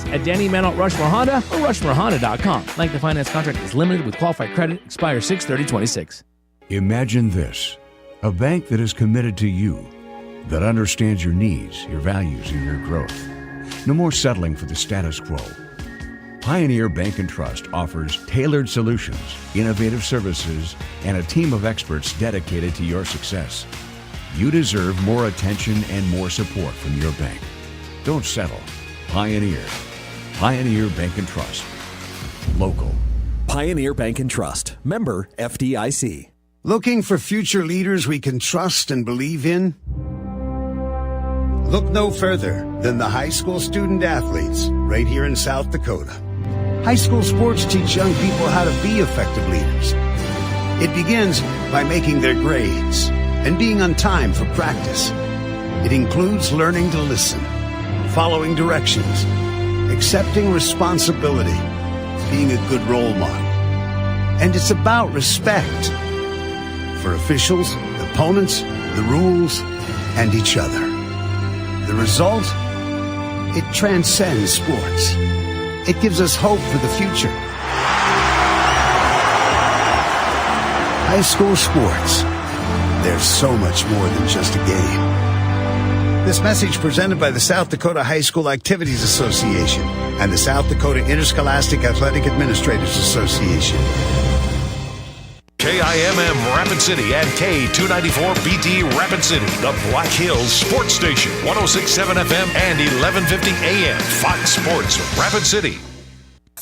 us at Danny Manuel Rushmore Honda or RushmoreHonda.com. Length of finance contract is limited with qualified credit. Expires 6/30/26. Imagine this, a bank that is committed to you, that understands your needs, your values, and your growth. No more settling for the status quo. Pioneer Bank and Trust offers tailored solutions, innovative services, and a team of experts dedicated to your success. You deserve more attention and more support from your bank. Don't settle. Pioneer. Pioneer Bank and Trust. Local. Pioneer Bank and Trust. Member FDIC. Looking for future leaders we can trust and believe in? Look no further than the high school student athletes right here in South Dakota. High school sports teach young people how to be effective leaders. It begins by making their grades and being on time for practice. It includes learning to listen, following directions, accepting responsibility, being a good role model. And it's about respect for officials, opponents, the rules, and each other. The result? It transcends sports. It gives us hope for the future. High school sports. There's so much more than just a game. This message presented by the South Dakota High School Activities Association and the South Dakota Interscholastic Athletic Administrators Association. KIMM Rapid City and K294BT Rapid City, the Black Hills Sports Station, 106.7 FM and 1150 AM, Fox Sports Rapid City.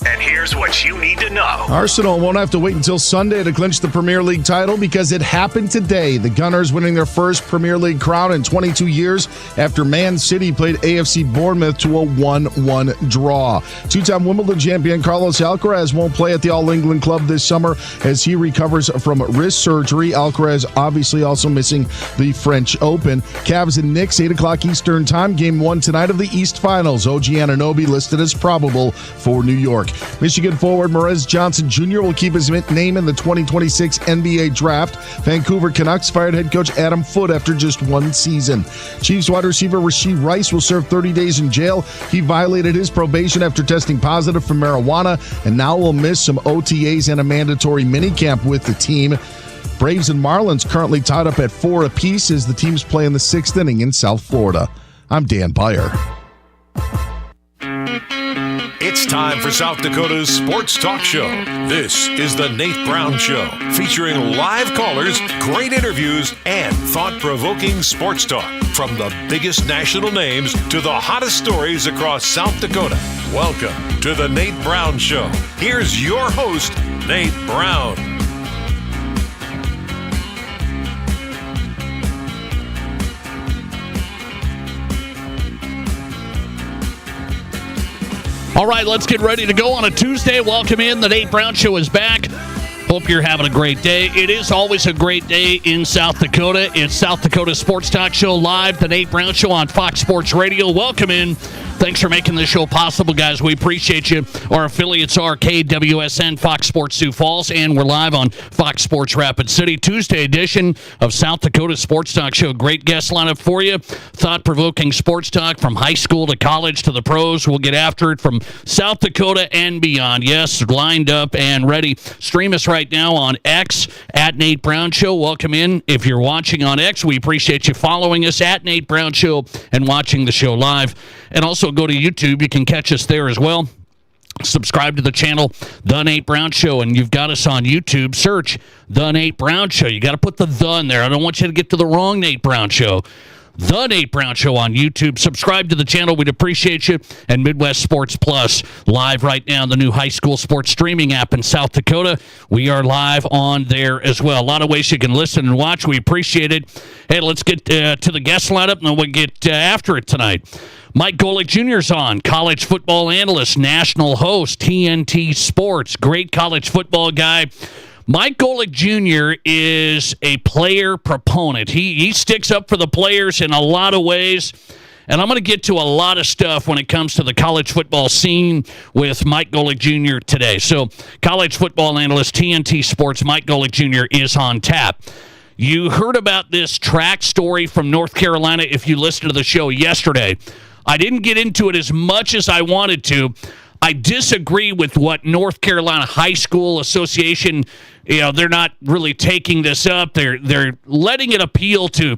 And here's what you need to know. Arsenal won't have to wait until Sunday to clinch the Premier League title because it happened today. The Gunners winning their first Premier League crown in 22 years after Man City played AFC Bournemouth to a 1-1 draw. Two-time Wimbledon champion Carlos Alcaraz won't play at the All England Club this summer as he recovers from wrist surgery. Alcaraz obviously also missing the French Open. Cavs and Knicks, 8 o'clock Eastern time. Game 1 tonight of the East Finals. OG Anunoby listed as probable for New York. Michigan forward Morez Johnson Jr. will keep his name in the 2026 NBA draft. Vancouver Canucks fired head coach Adam Foote after just one season. Chiefs wide receiver Rashee Rice will serve 30 days in jail. He violated his probation after testing positive for marijuana and now will miss some OTAs and a mandatory minicamp with the team. Braves and Marlins currently tied up at 4 apiece as the teams play in the 6th inning in South Florida. I'm Dan Beyer. It's time for South Dakota's Sports Talk Show. This is the Nate Brown Show, featuring live callers, great interviews, and thought-provoking sports talk. From the biggest national names to the hottest stories across South Dakota. Welcome to the Nate Brown Show. Here's your host, Nate Brown. All right, let's get ready to go on a Tuesday. Welcome in. The Nate Brown Show is back. Hope you're having a great day. It is always a great day in South Dakota. It's South Dakota Sports Talk Show live, the Nate Brown Show on Fox Sports Radio. Welcome in. Thanks for making this show possible, guys. We appreciate you. Our affiliates are KWSN, Fox Sports Sioux Falls, and we're live on Fox Sports Rapid City. Tuesday edition of South Dakota Sports Talk Show. Great guest lineup for you. Thought-provoking sports talk from high school to college to the pros. We'll get after it from South Dakota and beyond. Yes, lined up and ready. Stream us right now on X at Nate Brown Show. Welcome in. If you're watching on X, we appreciate you following us at Nate Brown Show and watching the show live. And also go to YouTube. You can catch us there as well. Subscribe to the channel, The Nate Brown Show, and you've got us on YouTube. Search The Nate Brown Show. You got to put the in there. I don't want you to get to the wrong Nate Brown Show. The Nate Brown Show on YouTube. Subscribe to the channel. We'd appreciate you. And Midwest Sports Plus, live right now, the new high school sports streaming app in South Dakota. We are live on there as well. A lot of ways you can listen and watch. We appreciate it. Hey, let's get to the guest lineup, and then we'll get after it tonight. Mike Golick Jr. is on, college football analyst, national host, TNT Sports, great college football guy. Mike Golick Jr. is a player proponent. He sticks up for the players in a lot of ways, and I'm going to get to a lot of stuff when it comes to the college football scene with Mike Golick Jr. today. So, college football analyst, TNT Sports, Mike Golick Jr. is on tap. You heard about this track story from North Carolina if you listened to the show yesterday. I didn't get into it as much as I wanted to. I disagree with what North Carolina High School Association, they're not really taking this up. They're letting it appeal to,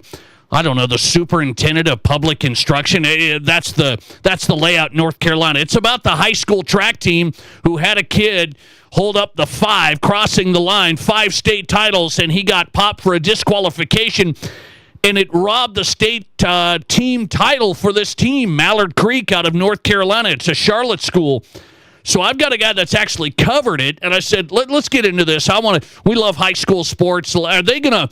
I don't know, the superintendent of public instruction. That's the layout in North Carolina. It's about the high school track team who had a kid hold up the 5, crossing the line, 5 state titles, and he got popped for a disqualification, and it robbed the state team title for this team, Mallard Creek out of North Carolina. It's a Charlotte school. So I've got a guy that's actually covered it, and I said, let's get into this. We love high school sports. Are they going to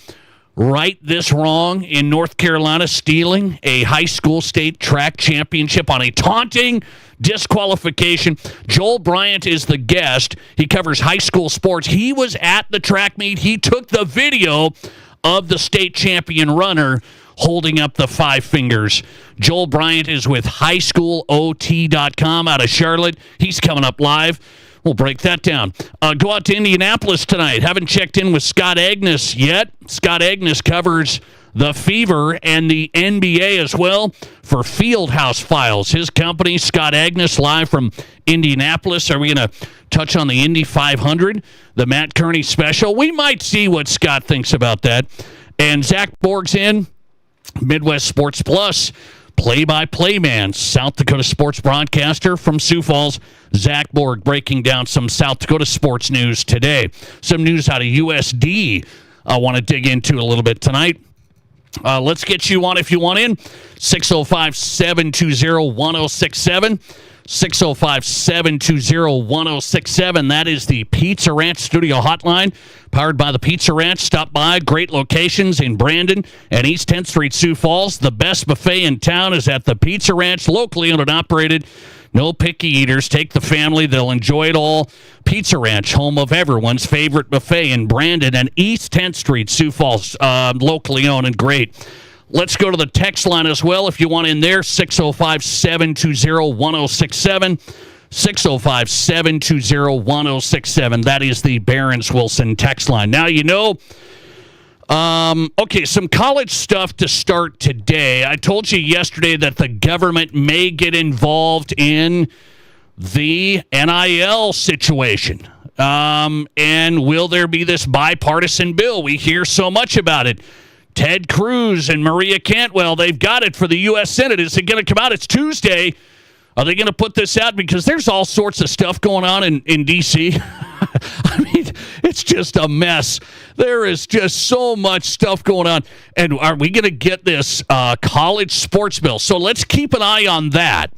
right this wrong in North Carolina, stealing a high school state track championship on a taunting disqualification? Joel Bryant is the guest. He covers high school sports. He was at the track meet. He took the video of the state champion runner holding up the 5 fingers. Joel Bryant is with highschoolot.com out of Charlotte. He's coming up live. We'll break that down. Go out to Indianapolis tonight. Haven't checked in with Scott Agnes yet. Scott Agnes covers the Fever and the NBA as well for Fieldhouse Files. His company, Scott Agnes, live from Indianapolis. Are we going to touch on the Indy 500, the Matt Kearney special? We might see what Scott thinks about that. And Zach Borg's in, Midwest Sports Plus, play-by-play man, South Dakota sports broadcaster from Sioux Falls. Zach Borg breaking down some South Dakota sports news today. Some news out of USD I want to dig into a little bit tonight. Let's get you on if you want in. 605-720-1067. 605-720-1067. That is the Pizza Ranch Studio Hotline, powered by the Pizza Ranch. Stop by. Great locations in Brandon and East 10th Street, Sioux Falls. The best buffet in town is at the Pizza Ranch, locally owned and operated. No picky eaters. Take the family. They'll enjoy it all. Pizza Ranch, home of everyone's favorite buffet in Brandon and East 10th Street, Sioux Falls. Locally owned and great. Let's go to the text line as well if you want in there. 605-720-1067. 605-720-1067. That is the Barron's Wilson text line. Now, okay, some college stuff to start today. I told you yesterday that the government may get involved in the NIL situation. And will there be this bipartisan bill? We hear so much about it. Ted Cruz and Maria Cantwell, they've got it for the U.S. Senate. Is it going to come out? It's Tuesday. Are they going to put this out? Because there's all sorts of stuff going on in D.C. I mean, it's just a mess. There is just so much stuff going on. And are we going to get this college sports bill? So let's keep an eye on that.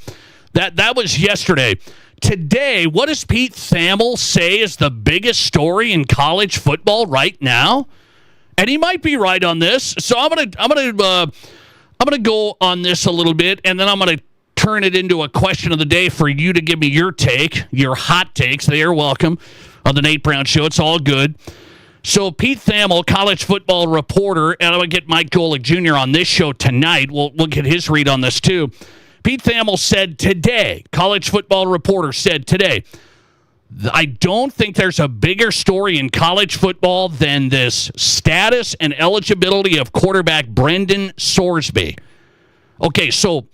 That was yesterday. Today, what does Pete Thamel say is the biggest story in college football right now? And he might be right on this. So I'm gonna go on this a little bit, and then I'm gonna turn it into a question of the day for you to give me your take, your hot takes. They are welcome on the Nate Brown Show. It's all good. So Pete Thamel, college football reporter, and I'm gonna get Mike Golick Jr. on this show tonight. We'll get his read on this too. Pete Thamel said today, college football reporter said today, I don't think there's a bigger story in college football than this status and eligibility of quarterback Brendan Sorsby. Okay, so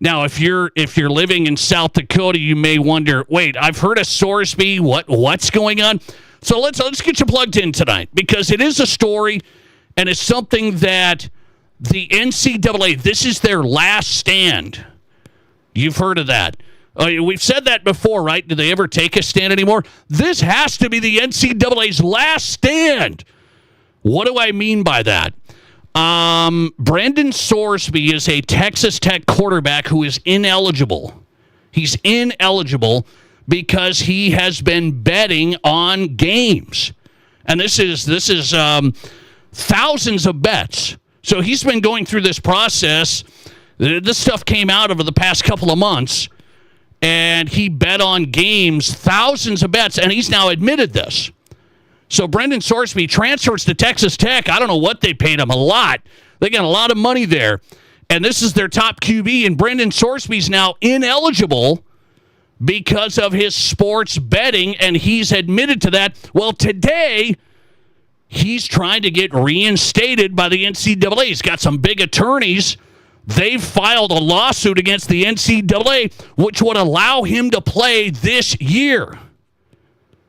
now if you're living in South Dakota, you may wonder, wait, I've heard of Sorsby. What's going on? So let's get you plugged in tonight, because it is a story, and it's something that the NCAA, this is their last stand. You've heard of that. We've said that before, right? Do they ever take a stand anymore? This has to be the NCAA's last stand. What do I mean by that? Brendan Sorsby is a Texas Tech quarterback who is ineligible. He's ineligible because he has been betting on games. And this is thousands of bets. So he's been going through this process. This stuff came out over the past couple of months. And he bet on games, thousands of bets, and he's now admitted this. So Brendan Sorsby transfers to Texas Tech. I don't know what they paid him, a lot. They got a lot of money there. And this is their top QB, and Brendan Sorsby's now ineligible because of his sports betting, and he's admitted to that. Well, today, he's trying to get reinstated by the NCAA. He's got some big attorneys They've filed a lawsuit against the NCAA, which would allow him to play this year.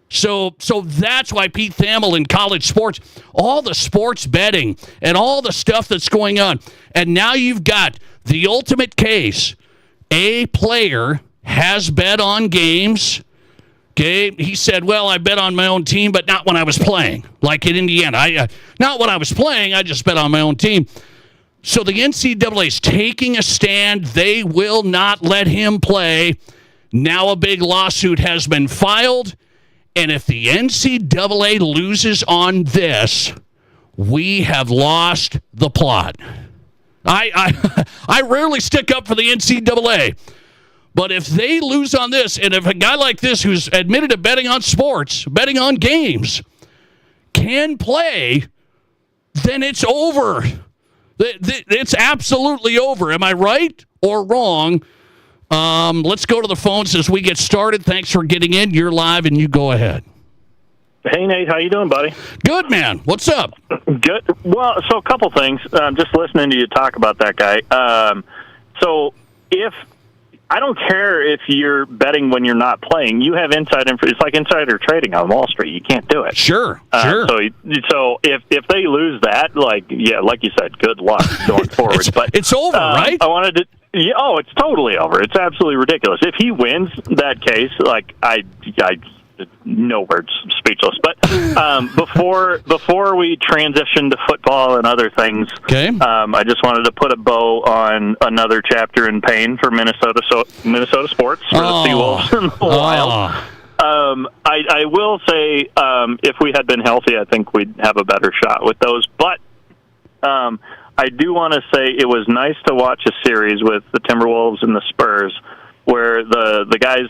So that's why Pete Thamel in college sports, all the sports betting and all the stuff that's going on. And now you've got the ultimate case. A player has bet on games. Okay, he said, well, I bet on my own team, but not when I was playing. Like in Indiana. Not when I was playing, I just bet on my own team. So the NCAA is taking a stand. They will not let him play. Now a big lawsuit has been filed. And if the NCAA loses on this, we have lost the plot. I rarely stick up for the NCAA. But if they lose on this, and if a guy like this who's admitted to betting on sports, betting on games, can play, then it's over. It's absolutely over. Am I right or wrong? Let's go to the phones as we get started. Thanks for getting in. You're live, and you go ahead. Hey, Nate. How you doing, buddy? Good, man. What's up? Good. Well, so a couple things. Just listening to you talk about that guy. So if I don't care if you're betting when you're not playing, you have inside information. It's like insider trading on Wall Street. You can't do it. Sure. So if they lose that, like you said, good luck going forward. It's over, right? I wanted to. Yeah, it's totally over. It's absolutely ridiculous. If he wins that case, like I no words, speechless. But before we transition to football and other things, okay. I just wanted to put a bow on another chapter in pain for Minnesota sports for the Seawolves and the Wild. I will say, if we had been healthy, I think we'd have a better shot with those. But I do want to say it was nice to watch a series with the Timberwolves and the Spurs, where the guys,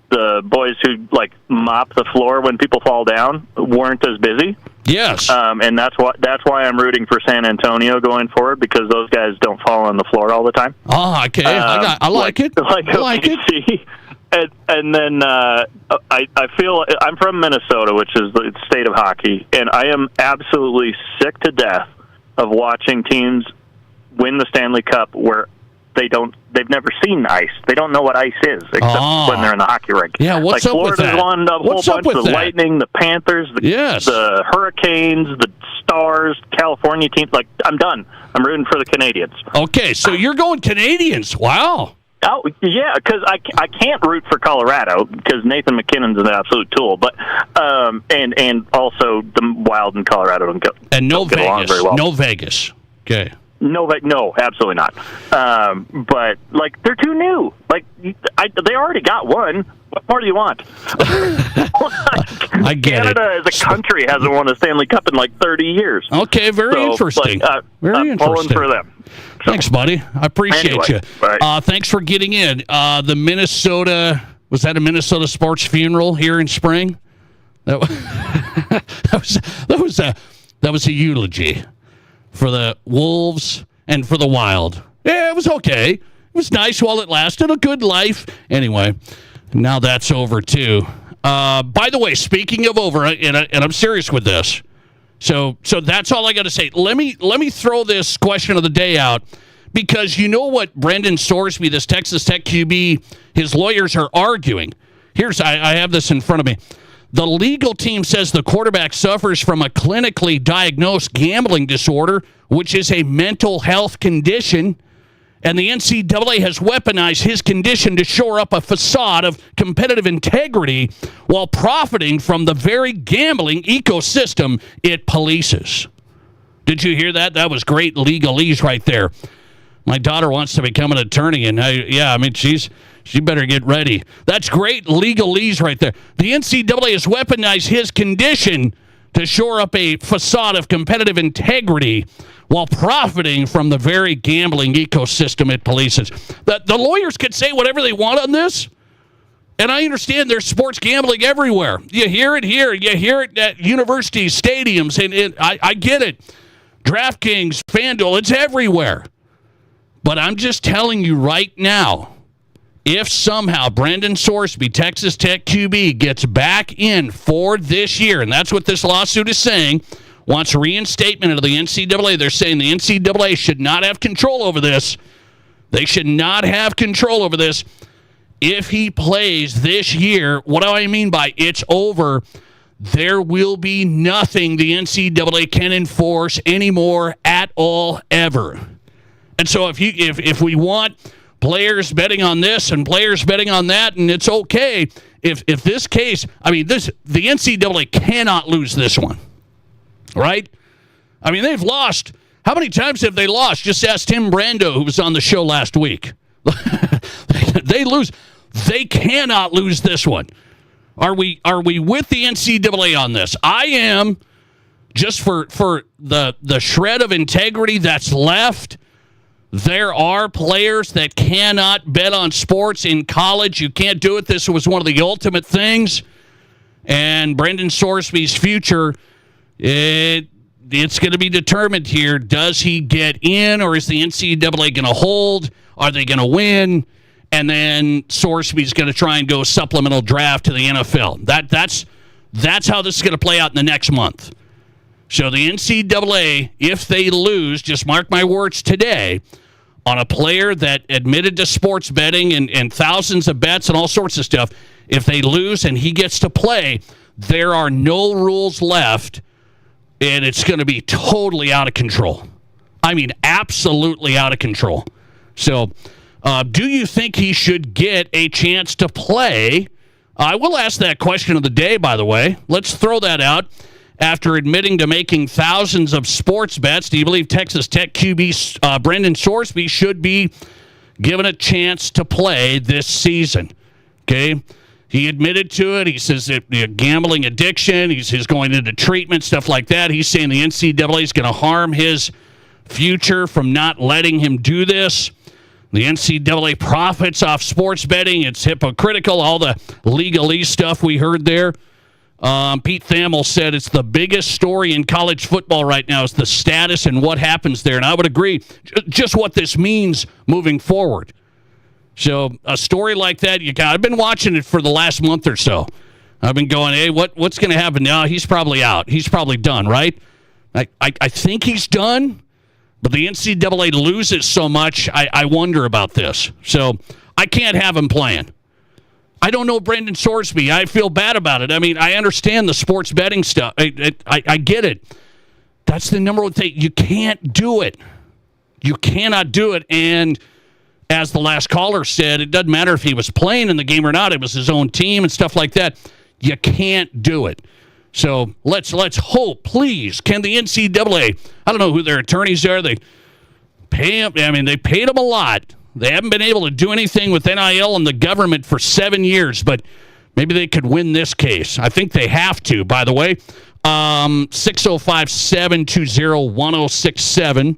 the boys who like mop the floor when people fall down weren't as busy. Yes. And that's why I'm rooting for San Antonio going forward, because those guys don't fall on the floor all the time. Oh, okay. I like it. I like it. And then I feel I'm from Minnesota, which is the state of hockey, and I am absolutely sick to death of watching teams win the Stanley Cup where they've never seen ice. They don't know what ice is, except when they're in the hockey rink. Yeah, what's like up with that? Florida's won a whole bunch. The Lightning, the Panthers, the Hurricanes, the Stars, California teams. Like, I'm done. I'm rooting for the Canadians. Okay, so you're going Canadians. Wow. Oh, yeah, because I can't root for Colorado because Nathan McKinnon's an absolute tool, but and also the Wild in Colorado don't get along very well. No Vegas. Okay. No, absolutely not. But like, they're too new. Like, they already got one. What more do you want? I get Canada as a country hasn't won a Stanley Cup in like 30 years. Okay, very interesting. I'm pulling for them. So, thanks, buddy. I appreciate you. Right. Thanks for getting in. The Minnesota, was that a Minnesota sports funeral here in spring? That was a eulogy for the Wolves and for the Wild. Yeah, it was okay. It was nice while it lasted. A good life. Anyway, now that's over, too. By the way, speaking of over, and I'm serious with this, so that's all I got to say. Let me throw this question of the day out, because you know what Brendan Sorsby, this Texas Tech QB, his lawyers are arguing. I have this in front of me. The legal team says the quarterback suffers from a clinically diagnosed gambling disorder, which is a mental health condition, and the NCAA has weaponized his condition to shore up a facade of competitive integrity while profiting from the very gambling ecosystem it polices. Did you hear that? That was great legalese right there. My daughter wants to become an attorney, and she better get ready. That's great legalese right there. The NCAA has weaponized his condition to shore up a facade of competitive integrity while profiting from the very gambling ecosystem it polices. The lawyers could say whatever they want on this, and I understand there's sports gambling everywhere. You hear it here. You hear it at universities, stadiums, and I get it. DraftKings, FanDuel, it's everywhere. But I'm just telling you right now, if somehow Brendan Sorsby, Texas Tech QB, gets back in for this year, and that's what this lawsuit is saying, wants reinstatement of the NCAA. They're saying the NCAA should not have control over this. They should not have control over this. If he plays this year, what do I mean by it's over? There will be nothing the NCAA can enforce anymore at all, ever. And so if we want players betting on this and players betting on that, and it's okay, if this case, I mean, the NCAA cannot lose this one, right? I mean, they've lost. How many times have they lost? Just ask Tim Brando, who was on the show last week. They lose. They cannot lose this one. Are we with the NCAA on this? I am, just for the shred of integrity that's left. There are players that cannot bet on sports in college. You can't do it. This was one of the ultimate things. And Brendan Sorsby's future, it's going to be determined here. Does he get in, or is the NCAA going to hold? Are they going to win? And then Sorsby's going to try and go supplemental draft to the NFL. That's how this is going to play out in the next month. So the NCAA, if they lose, just mark my words today, on a player that admitted to sports betting and thousands of bets and all sorts of stuff, if they lose and he gets to play, there are no rules left, and it's going to be totally out of control. I mean, absolutely out of control. So do you think he should get a chance to play? I will ask that question of the day, by the way. Let's throw that out. After admitting to making thousands of sports bets, do you believe Texas Tech QB Brendan Sorsby should be given a chance to play this season? Okay, he admitted to it. He says that gambling addiction, he's going into treatment, stuff like that. He's saying the NCAA is going to harm his future from not letting him do this. The NCAA profits off sports betting. It's hypocritical, all the legalese stuff we heard there. Pete Thamel said it's the biggest story in college football right now is the status and what happens there. And I would agree, just what this means moving forward. So a story like that, I've been watching it for the last month or so. I've been going, hey, what's going to happen now? He's probably out. He's probably done, right? I think he's done, but the NCAA loses so much, I wonder about this. So I can't have him playing. I don't know Brendan Sorsby. I feel bad about it. I mean, I understand the sports betting stuff. I get it. That's the number one thing. You can't do it. You cannot do it. And as the last caller said, it doesn't matter if he was playing in the game or not. It was his own team and stuff like that. You can't do it. So let's hope, please. Can the NCAA, I don't know who their attorneys are. They pay him. I mean, they paid him a lot. They haven't been able to do anything with NIL and the government for 7 years, but maybe they could win this case. I think they have to, by the way. 605-720-1067.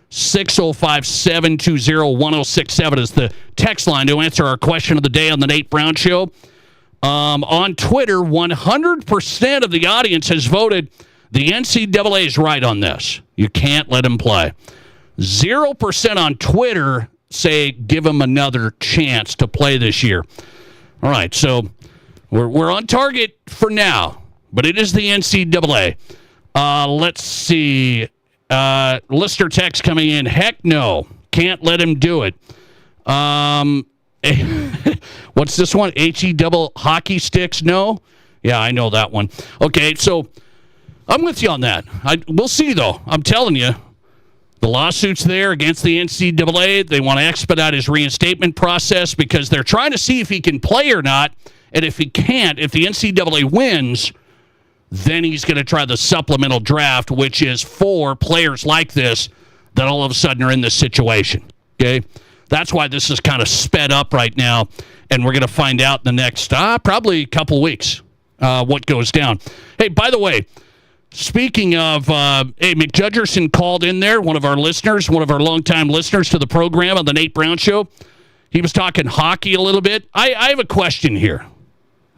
605-720-1067 is the text line to answer our question of the day on the Nate Brown Show. On Twitter, 100% of the audience has voted the NCAA is right on this. You can't let him play. 0% on Twitter say give him another chance to play this year. All right, so we're on target for now, but it is the NCAA. Let's see. Listener text coming in. Heck no. Can't let him do it. What's this one? H-E-double hockey sticks? No? Yeah, I know that one. Okay, so I'm with you on that. We'll see, though. I'm telling you. The lawsuit's there against the NCAA. They want to expedite his reinstatement process because they're trying to see if he can play or not. And if he can't, if the NCAA wins, then he's going to try the supplemental draft, which is for players like this that all of a sudden are in this situation. Okay? That's why this is kind of sped up right now. And we're going to find out in the next probably a couple weeks what goes down. Hey, by the way, speaking of, Mick Judgerson called in there, one of our listeners, one of our longtime listeners to the program on the Nate Brown Show. He was talking hockey a little bit. I have a question here.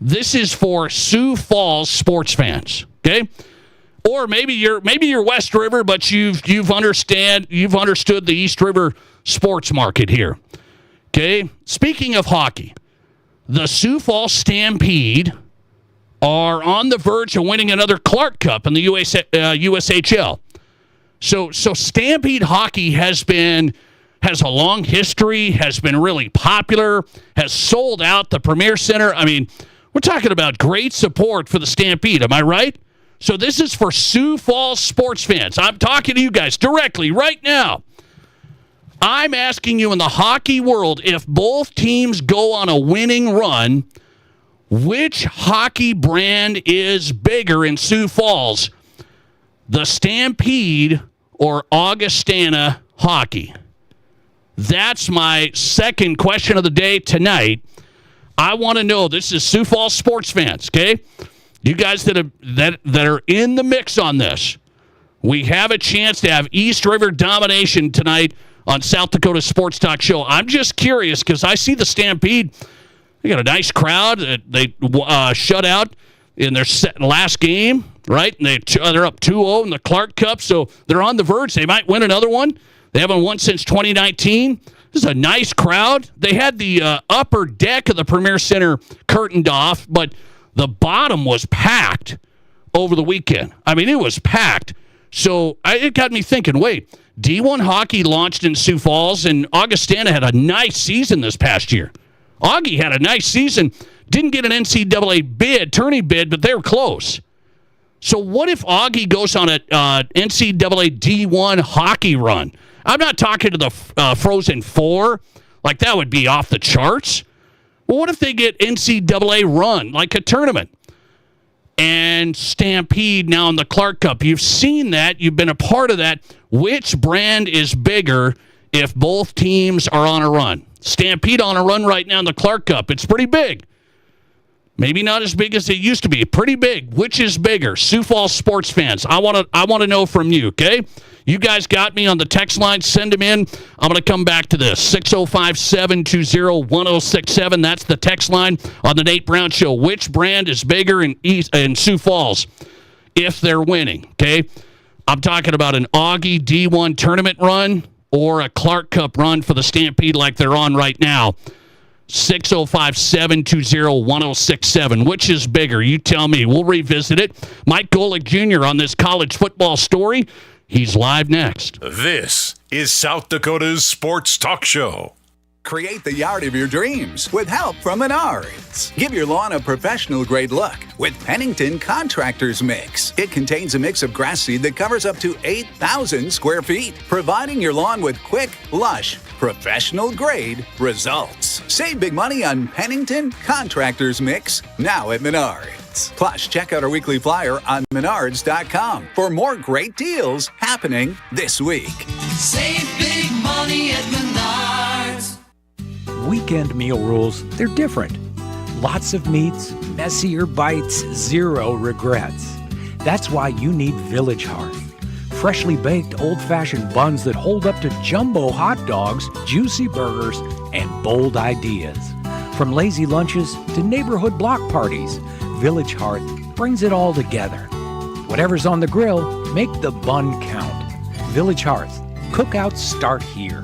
This is for Sioux Falls sports fans, okay? Or maybe you're West River, but you've understood the East River sports market here, okay? Speaking of hockey, the Sioux Falls Stampede are on the verge of winning another Clark Cup in the USHL. So Stampede hockey has a long history, has been really popular, has sold out the Premier Center. I mean, we're talking about great support for the Stampede. Am I right? So this is for Sioux Falls sports fans. I'm talking to you guys directly right now. I'm asking you in the hockey world, if both teams go on a winning run, which hockey brand is bigger in Sioux Falls, the Stampede or Augustana hockey? That's my second question of the day tonight. I want to know, this is Sioux Falls sports fans, okay? You guys that are in the mix on this, we have a chance to have East River domination tonight on South Dakota Sports Talk Show. I'm just curious because I see the Stampede. They got a nice crowd. They shut out in their last game, right? And they're up 2-0 in the Clark Cup, so they're on the verge. They might win another one. They haven't won since 2019. This is a nice crowd. They had the upper deck of the Premier Center curtained off, but the bottom was packed over the weekend. I mean, it was packed. So it got me thinking, wait, D1 hockey launched in Sioux Falls, and Augustana had a nice season this past year. Augie had a nice season. Didn't get an NCAA tourney bid, but they were close. So what if Augie goes on an NCAA D1 hockey run? I'm not talking to the Frozen Four. Like, that would be off the charts. Well, what if they get NCAA run, like a tournament? And Stampede now in the Clark Cup. You've seen that. You've been a part of that. Which brand is bigger if both teams are on a run? Stampede on a run right now in the Clark Cup. It's pretty big. Maybe not as big as it used to be. Pretty big. Which is bigger? Sioux Falls sports fans. I want to know from you, okay? You guys got me on the text line. Send them in. I'm going to come back to this. 605-720-1067. That's the text line on the Nate Brown Show. Which brand is bigger in Sioux Falls if they're winning, okay? I'm talking about an Augie D1 tournament run or a Clark Cup run for the Stampede like they're on right now. 605-720-1067. Which is bigger? You tell me. We'll revisit it. Mike Golick Jr. on this college football story. He's live next. This is South Dakota's Sports Talk Show. Create the yard of your dreams with help from Menards. Give your lawn a professional-grade look with Pennington Contractors Mix. It contains a mix of grass seed that covers up to 8,000 square feet, providing your lawn with quick, lush, professional-grade results. Save big money on Pennington Contractors Mix now at Menards. Plus, check out our weekly flyer on Menards.com for more great deals happening this week. Save big money at Menards. Weekend meal rules, they're different. Lots of meats, messier bites, zero regrets. That's why you need Village Hearth. Freshly baked old-fashioned buns that hold up to jumbo hot dogs, juicy burgers, and bold ideas. From lazy lunches to neighborhood block parties, Village Hearth brings it all together. Whatever's on the grill, make the bun count. Village Hearth. Cookouts start here.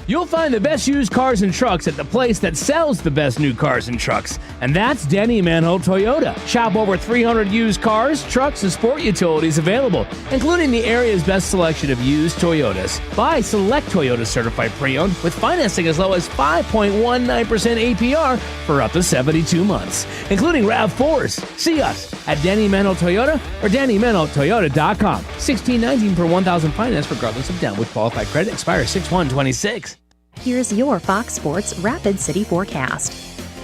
You'll find the best used cars and trucks at the place that sells the best new cars and trucks, and that's Denny Manholt Toyota. Shop over 300 used cars, trucks, and sport utilities available, including the area's best selection of used Toyotas. Buy select Toyota certified pre-owned with financing as low as 5.19% APR for up to 72 months, including RAV4s. See us at Denny Manholt Toyota or DennyManholtToyota.com. $16.19 per 1,000 finance regardless of down with qualified credit. Expires 6/1/26. Here's your Fox Sports Rapid City forecast.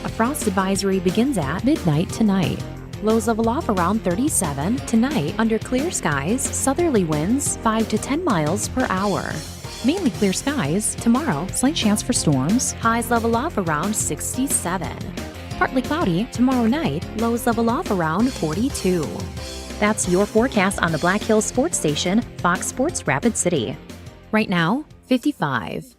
A frost advisory begins at midnight tonight. Lows level off around 37. Tonight, under clear skies, southerly winds 5 to 10 miles per hour. Mainly clear skies. Tomorrow, slight chance for storms. Highs level off around 67. Partly cloudy. Tomorrow night, lows level off around 42. That's your forecast on the Black Hills Sports Station, Fox Sports Rapid City. Right now, 55.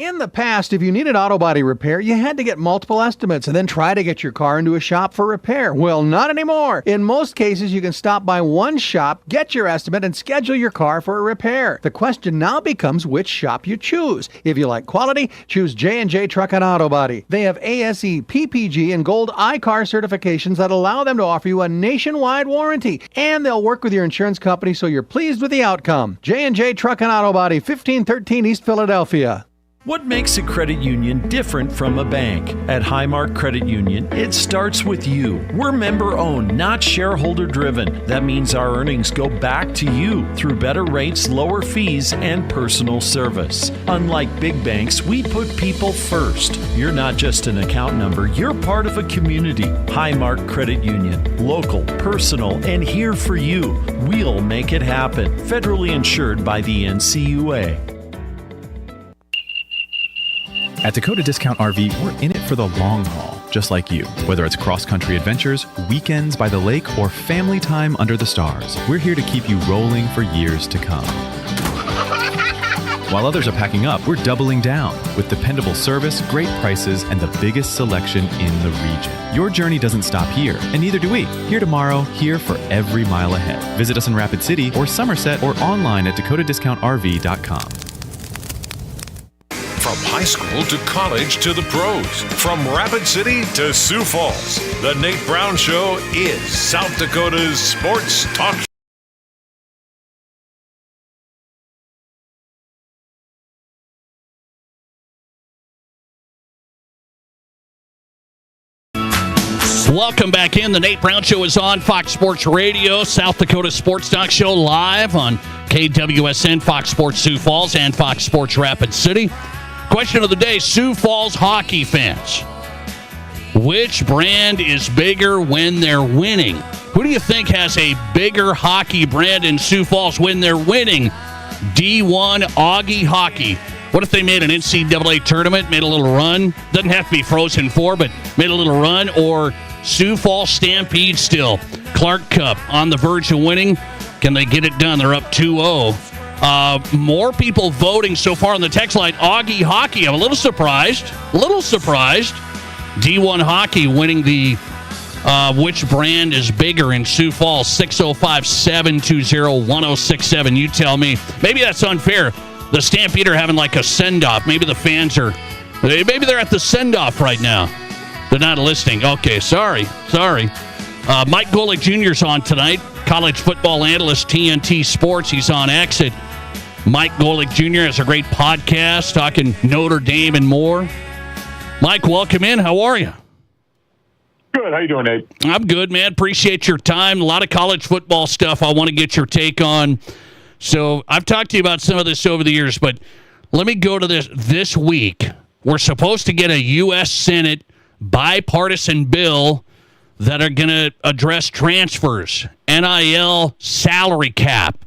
In the past, if you needed auto body repair, you had to get multiple estimates and then try to get your car into a shop for repair. Well, not anymore. In most cases, you can stop by one shop, get your estimate, and schedule your car for a repair. The question now becomes which shop you choose. If you like quality, choose J&J Truck and Auto Body. They have ASE, PPG, and Gold iCar certifications that allow them to offer you a nationwide warranty. And they'll work with your insurance company so you're pleased with the outcome. J&J Truck and Auto Body, 1513 East Philadelphia. What makes a credit union different from a bank? At Highmark Credit Union, it starts with you. We're member-owned, not shareholder-driven. That means our earnings go back to you through better rates, lower fees, and personal service. Unlike big banks, we put people first. You're not just an account number, you're part of a community. Highmark Credit Union. Local, personal, and here for you. We'll make it happen. Federally insured by the NCUA. At Dakota Discount RV, we're in it for the long haul, just like you. Whether it's cross-country adventures, weekends by the lake, or family time under the stars, we're here to keep you rolling for years to come. While others are packing up, we're doubling down with dependable service, great prices, and the biggest selection in the region. Your journey doesn't stop here, and neither do we. Here tomorrow, here for every mile ahead. Visit us in Rapid City or Somerset or online at DakotaDiscountRV.com. From high school to college to the pros, from Rapid City to Sioux Falls, the Nate Brown Show is South Dakota's sports talk show. Welcome back in. The Nate Brown Show is on Fox Sports Radio, South Dakota Sports Talk Show, live on KWSN, Fox Sports Sioux Falls, and Fox Sports Rapid City. Question of the day, Sioux Falls hockey fans. Which brand is bigger when they're winning? Who do you think has a bigger hockey brand in Sioux Falls when they're winning? D1 Augie Hockey. What if they made an NCAA tournament, made a little run? Doesn't have to be Frozen Four, but made a little run. Or Sioux Falls Stampede still. Clark Cup on the verge of winning. Can they get it done? They're up 2-0. More people voting so far on the text line. Augie Hockey. I'm a little surprised. D1 Hockey winning the which brand is bigger in Sioux Falls. 605-720-1067. You tell me. Maybe that's unfair. The Stampede are having like a send-off. Maybe the fans are. Maybe they're at the send-off right now. They're not listening. Okay, sorry. Mike Golick Jr. is on tonight. College football analyst, TNT Sports. He's on Exit. Mike Golick Jr. has a great podcast talking Notre Dame and more. Mike, welcome in. How are you? Good. How you doing, Nate? I'm good, man. Appreciate your time. A lot of college football stuff I want to get your take on. So I've talked to you about some of this over the years, but let me go to this week. We're supposed to get a U.S. Senate bipartisan bill that are going to address transfers, NIL salary cap,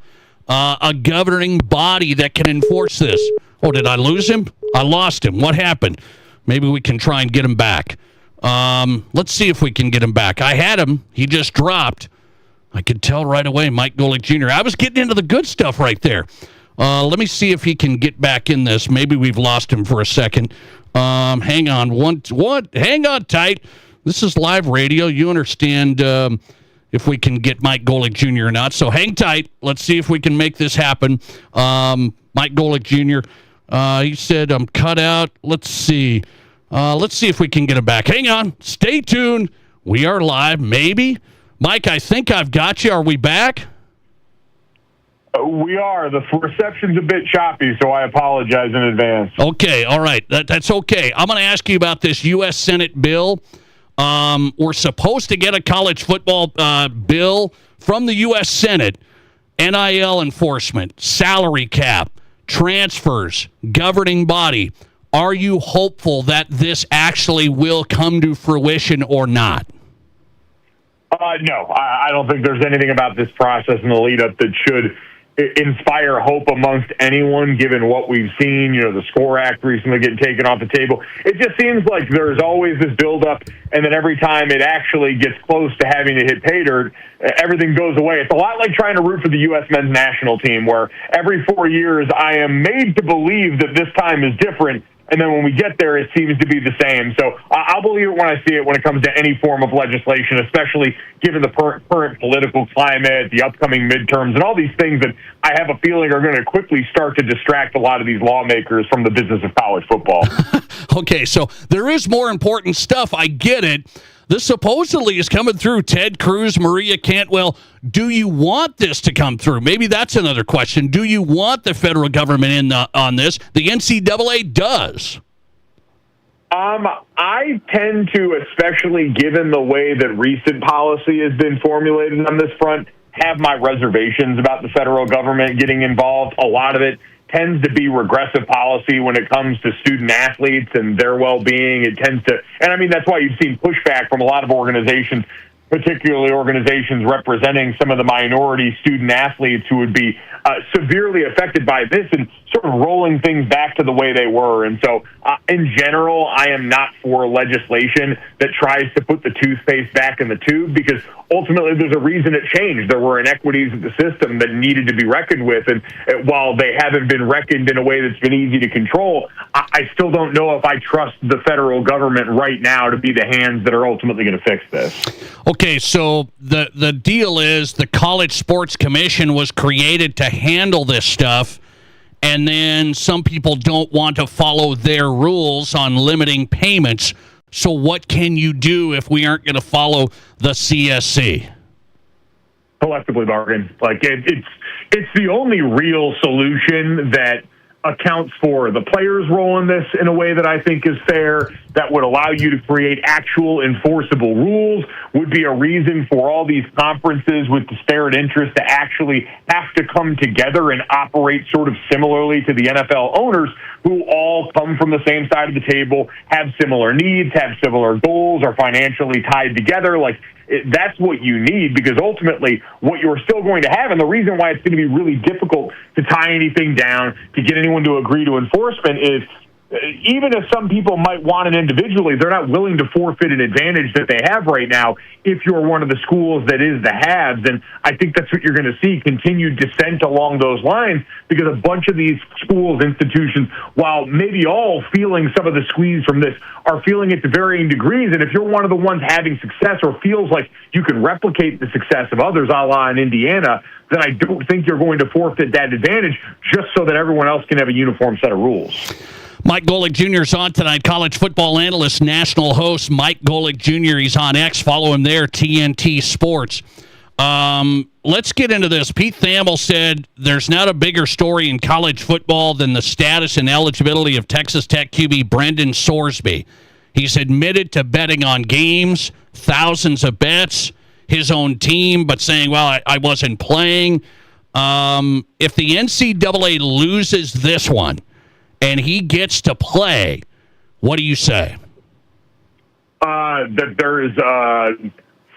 a governing body that can enforce this. Oh, did I lose him? I lost him. What happened? Maybe we can try and get him back. Let's see if we can get him back. I had him. He just dropped. I could tell right away, Mike Golick Jr. I was getting into the good stuff right there. Let me see if he can get back in this. Maybe we've lost him for a second. Hang on. Hang on tight. This is live radio. You understand if we can get Mike Golick Jr. or not. So hang tight. Let's see if we can make this happen. Mike Golick Jr., he said, I'm cut out. Let's see. Let's see if we can get him back. Hang on. Stay tuned. We are live. Maybe. Mike, I think I've got you. Are we back? We are. The reception's a bit choppy, so I apologize in advance. Okay, all right. That's okay. I'm going to ask you about this U.S. Senate bill. We're supposed to get a college football bill from the U.S. Senate. NIL enforcement, salary cap, transfers, governing body. Are you hopeful that this actually will come to fruition or not? No, I don't think there's anything about this process in the lead-up that should inspire hope amongst anyone, given what we've seen, the SCORE Act recently getting taken off the table. It just seems like there's always this buildup, and then every time it actually gets close to having to hit pay dirt, everything goes away. It's a lot like trying to root for the U.S. men's national team, where every 4 years I am made to believe that this time is different, And then when we get there, it seems to be the same. So I'll believe it when I see it when it comes to any form of legislation, especially given the current political climate, the upcoming midterms, and all these things that I have a feeling are going to quickly start to distract a lot of these lawmakers from the business of college football. Okay, so there is more important stuff. I get it. This supposedly is coming through. Ted Cruz, Maria Cantwell. Do you want this to come through? Maybe that's another question. Do you want the federal government in on this? The NCAA does. I tend to, especially given the way that recent policy has been formulated on this front, have my reservations about the federal government getting involved. A lot of it tends to be regressive policy when it comes to student athletes and their well-being. It tends to, and I mean, that's why you've seen pushback from a lot of organizations, particularly organizations representing some of the minority student athletes who would be severely affected by this and sort of rolling things back to the way they were. And so, in general, I am not for legislation that tries to put the toothpaste back in the tube, because ultimately there's a reason it changed. There were inequities in the system that needed to be reckoned with, and while they haven't been reckoned in a way that's been easy to control, I still don't know if I trust the federal government right now to be the hands that are ultimately going to fix this. Okay, so the deal is the College Sports Commission was created to handle this stuff, and then some people don't want to follow their rules on limiting payments. So what can you do if we aren't going to follow the CSC? Collectively bargain. Like it's the only real solution that accounts for the players' role in this in a way that I think is fair, that would allow you to create actual enforceable rules, would be a reason for all these conferences with disparate interests to actually have to come together and operate sort of similarly to the NFL owners, who all come from the same side of the table, have similar needs, have similar goals, are financially tied together. Like, that's what you need, because ultimately what you're still going to have, and the reason why it's going to be really difficult to tie anything down, to get anyone to agree to enforcement, is even if some people might want it individually, they're not willing to forfeit an advantage that they have right now if you're one of the schools that is the haves. And I think that's what you're going to see, continued descent along those lines, because a bunch of these schools, institutions, while maybe all feeling some of the squeeze from this, are feeling it to varying degrees. And if you're one of the ones having success, or feels like you can replicate the success of others, a la in Indiana, then I don't think you're going to forfeit that advantage just so that everyone else can have a uniform set of rules. Mike Golic Jr. is on tonight, college football analyst, national host. Mike Golic Jr., he's on X. Follow him there, TNT Sports. Let's get into this. Pete Thamel said there's not a bigger story in college football than the status and eligibility of Texas Tech QB Brendan Sorsby. He's admitted to betting on games, thousands of bets, his own team, but saying, well, I wasn't playing. If the NCAA loses this one, and he gets to play, what do you say? That there is a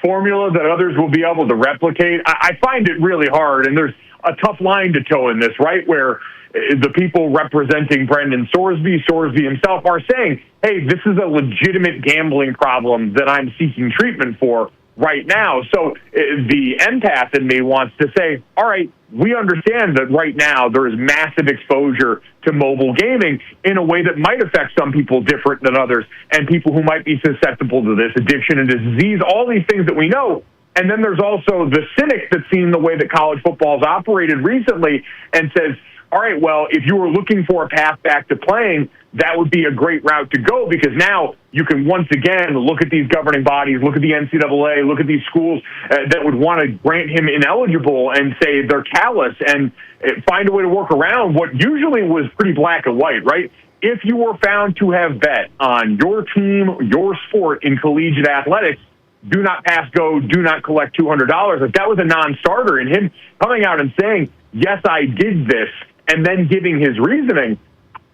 formula that others will be able to replicate. I find it really hard, and there's a tough line to toe in this, right, where the people representing Brendan Sorsby himself, are saying, hey, this is a legitimate gambling problem that I'm seeking treatment for right now. So the empath in me wants to say, all right, we understand that right now there is massive exposure to mobile gaming in a way that might affect some people different than others, and people who might be susceptible to this addiction and disease, all these things that we know. And then there's also the cynic that's seen the way that college football has operated recently and says, all right, well, if you were looking for a path back to playing, that would be a great route to go, because now you can once again look at these governing bodies, look at the NCAA, look at these schools that would want to grant him ineligible and say they're callous, and find a way to work around what usually was pretty black and white, right? If you were found to have bet on your team, your sport in collegiate athletics, do not pass go, do not collect $200. If that was a non-starter, and him coming out and saying, yes, I did this, and then giving his reasoning,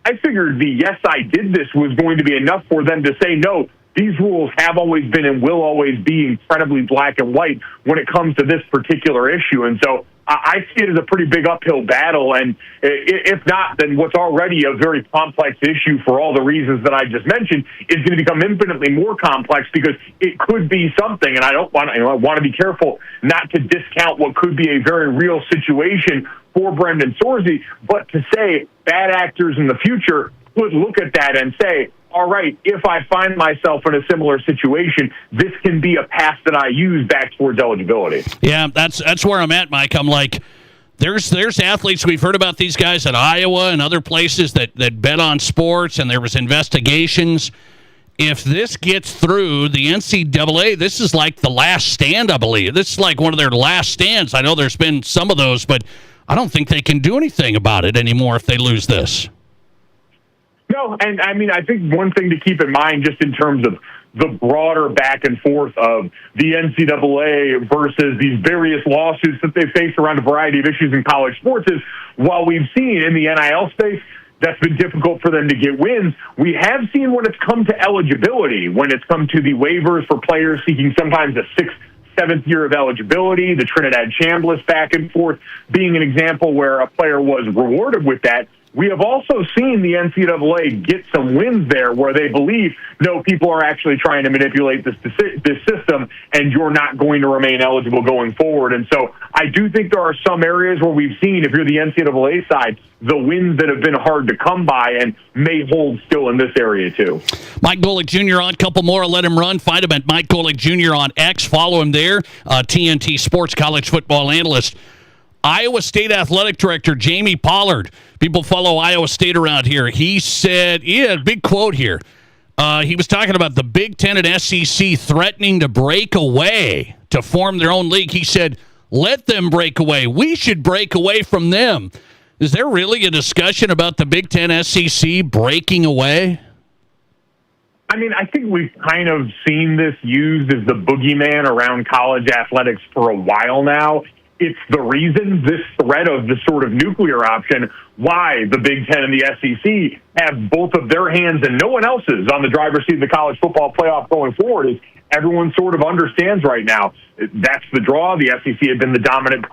I figured the yes, I did this was going to be enough for them to say, no, these rules have always been and will always be incredibly black and white when it comes to this particular issue. And so I see it as a pretty big uphill battle. And if not, then what's already a very complex issue for all the reasons that I just mentioned is going to become infinitely more complex, because it could be something. And I want to be careful not to discount what could be a very real situation for Brendan Sorsby, but to say bad actors in the future, could look at that and say, all right, if I find myself in a similar situation, this can be a path that I use back towards eligibility. Yeah, that's where I'm at, Mike. I'm like, there's athletes, we've heard about these guys at Iowa and other places that bet on sports, and there was investigations. If this gets through the NCAA, this is like the last stand, I believe. This is like one of their last stands. I know there's been some of those, but I don't think they can do anything about it anymore if they lose this. No, and I mean, I think one thing to keep in mind just in terms of the broader back and forth of the NCAA versus these various lawsuits that they face around a variety of issues in college sports is, while we've seen in the NIL space that's been difficult for them to get wins, we have seen when it's come to eligibility, when it's come to the waivers for players seeking sometimes a sixth, seventh year of eligibility, the Trinidad Chambliss back and forth being an example where a player was rewarded with that. We have also seen the NCAA get some wins there where they believe, no, people are actually trying to manipulate this system, and you're not going to remain eligible going forward. And so I do think there are some areas where we've seen, if you're the NCAA side, the wins that have been hard to come by and may hold still in this area too. Mike Golic Jr. on, a couple more. Let him run. Find him at Mike Golic Jr. on X. Follow him there. TNT Sports college football analyst. Iowa State Athletic Director Jamie Pollard. People follow Iowa State around here. He said, big quote here. He was talking about the Big Ten and SEC threatening to break away to form their own league. He said, let them break away. We should break away from them. Is there really a discussion about the Big Ten SEC breaking away? I mean, I think we've kind of seen this used as the boogeyman around college athletics for a while now. It's the reason, this threat of the sort of nuclear option, why the Big Ten and the SEC have both of their hands and no one else's on the driver's seat of the college football playoff going forward is everyone sort of understands right now. That's the draw. The SEC had been the dominant,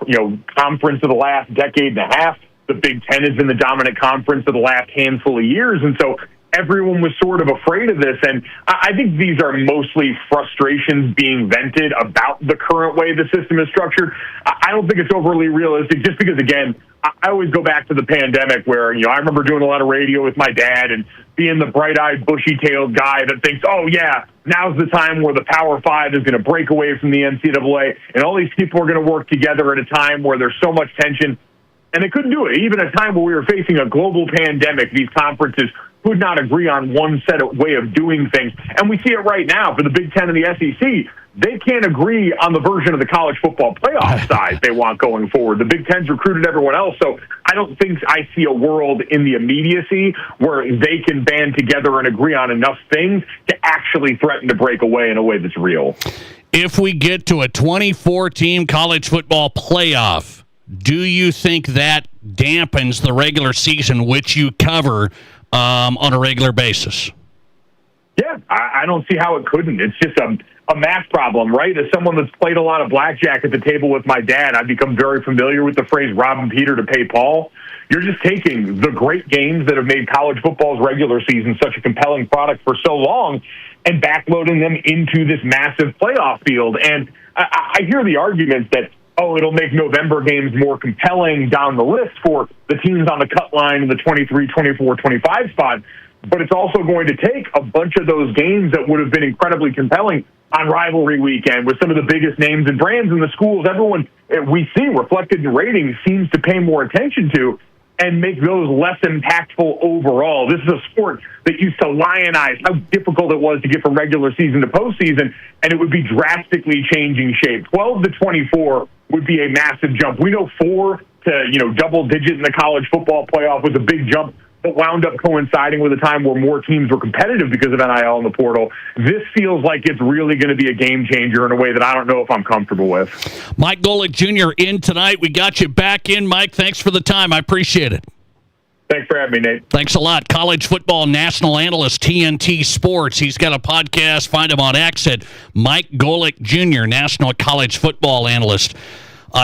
conference of the last decade and a half. The Big Ten has been the dominant conference of the last handful of years. And so everyone was sort of afraid of this, and I think these are mostly frustrations being vented about the current way the system is structured. I don't think it's overly realistic, just because, again, I always go back to the pandemic where, I remember doing a lot of radio with my dad and being the bright-eyed, bushy-tailed guy that thinks, oh, yeah, now's the time where the Power Five is going to break away from the NCAA, and all these people are going to work together at a time where there's so much tension. And they couldn't do it. Even at a time where we were facing a global pandemic, these conferences could not agree on one set of way of doing things. And we see it right now for the Big Ten and the SEC. They can't agree on the version of the college football playoff side they want going forward. The Big Ten's recruited everyone else, so I don't think I see a world in the immediacy where they can band together and agree on enough things to actually threaten to break away in a way that's real. If we get to a 24-team college football playoff, do you think that dampens the regular season, which you cover on a regular basis? Yeah, I don't see how it couldn't. It's just a math problem, right? As someone that's played a lot of blackjack at the table with my dad, I've become very familiar with the phrase robbing Peter to pay Paul. You're just taking the great games that have made college football's regular season such a compelling product for so long and backloading them into this massive playoff field. And I hear the arguments that, it'll make November games more compelling down the list for the teams on the cut line in the 23, 24, 25 spot. But it's also going to take a bunch of those games that would have been incredibly compelling on rivalry weekend with some of the biggest names and brands in the schools everyone we see reflected in ratings seems to pay more attention to, and make those less impactful overall. This is a sport that used to lionize how difficult it was to get from regular season to postseason, and it would be drastically changing shape. 12 to 24 would be a massive jump. We know 4 to double digit in the college football playoff was a big jump, but wound up coinciding with a time where more teams were competitive because of NIL and the portal. This feels like it's really going to be a game changer in a way that I don't know if I'm comfortable with. Mike Golic Jr. in tonight. We got you back in, Mike. Thanks for the time. I appreciate it. Thanks for having me, Nate. Thanks a lot. College football national analyst, TNT Sports. He's got a podcast. Find him on X at Mike Golic Jr., national college football analyst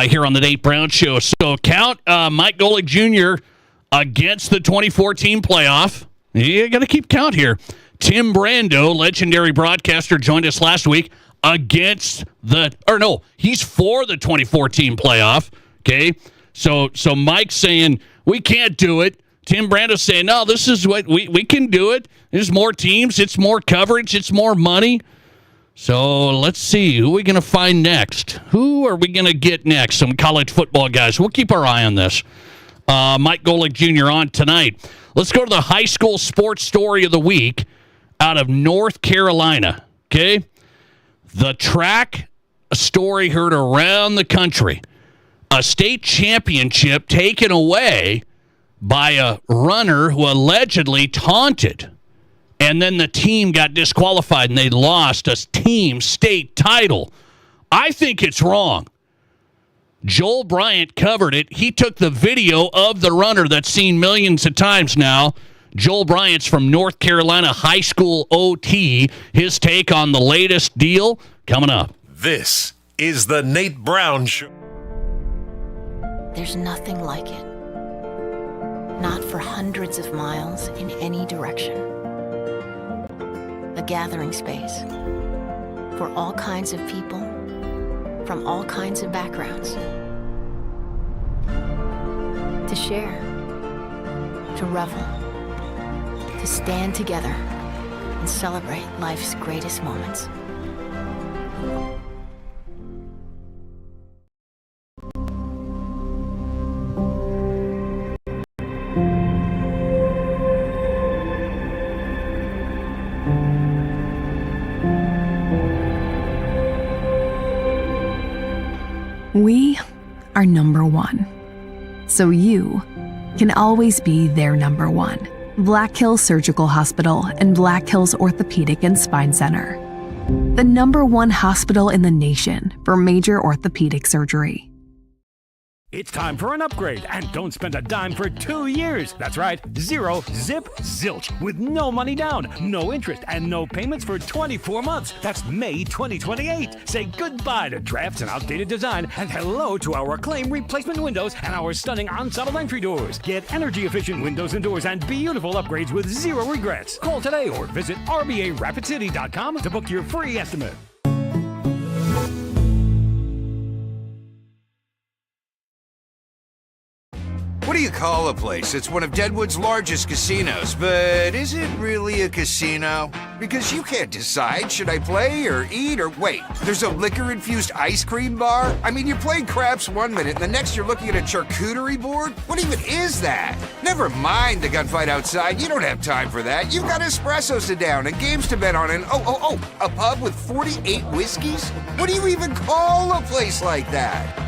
here on the Nate Brown Show. So count Mike Golic Jr. against the 24-team playoff. You got to keep count here. Tim Brando, legendary broadcaster, joined us last week against he's for the 24-team playoff. Okay, so Mike's saying we can't do it. Tim Brando's saying, no, this is what we can do it. There's more teams. It's more coverage. It's more money. So let's see. Who are we going to find next? Who are we going to get next? Some college football guys. We'll keep our eye on this. Mike Golick Jr. on tonight. Let's go to the high school sports story of the week out of North Carolina. Okay? The track story heard around the country. A state championship taken away by a runner who allegedly taunted. And then the team got disqualified and they lost a team state title. I think it's wrong. Joel Bryant covered it. He took the video of the runner that's seen millions of times now. Joel Bryant's from North Carolina High School OT. His take on the latest deal coming up. This is the Nate Brown Show. There's nothing like it. Not for hundreds of miles in any direction. A gathering space for all kinds of people from all kinds of backgrounds. To share, to revel, to stand together and celebrate life's greatest moments. We are number one, so you can always be their number one. Black Hills Surgical Hospital and Black Hills Orthopedic and Spine Center. The number one hospital in the nation for major orthopedic surgery. It's time for an upgrade, and don't spend a dime for 2 years. That's right, 0 zip zilch with no money down, no interest, and no payments for 24 months. That's May 2028. Say goodbye to drafts and outdated design, and hello to our acclaimed replacement windows and our stunning ensemble entry doors. Get energy-efficient windows and doors and beautiful upgrades with 0 regrets. Call today or visit RBARapidCity.com to book your free estimate. What do you call a place? It's one of Deadwood's largest casinos, but is it really a casino? Because you can't decide, should I play or eat or wait? There's a liquor-infused ice cream bar? I mean, you're playing craps one minute and the next you're looking at a charcuterie board? What even is that? Never mind the gunfight outside, you don't have time for that. You've got espressos to down and games to bet on and a pub with 48 whiskeys? What do you even call a place like that?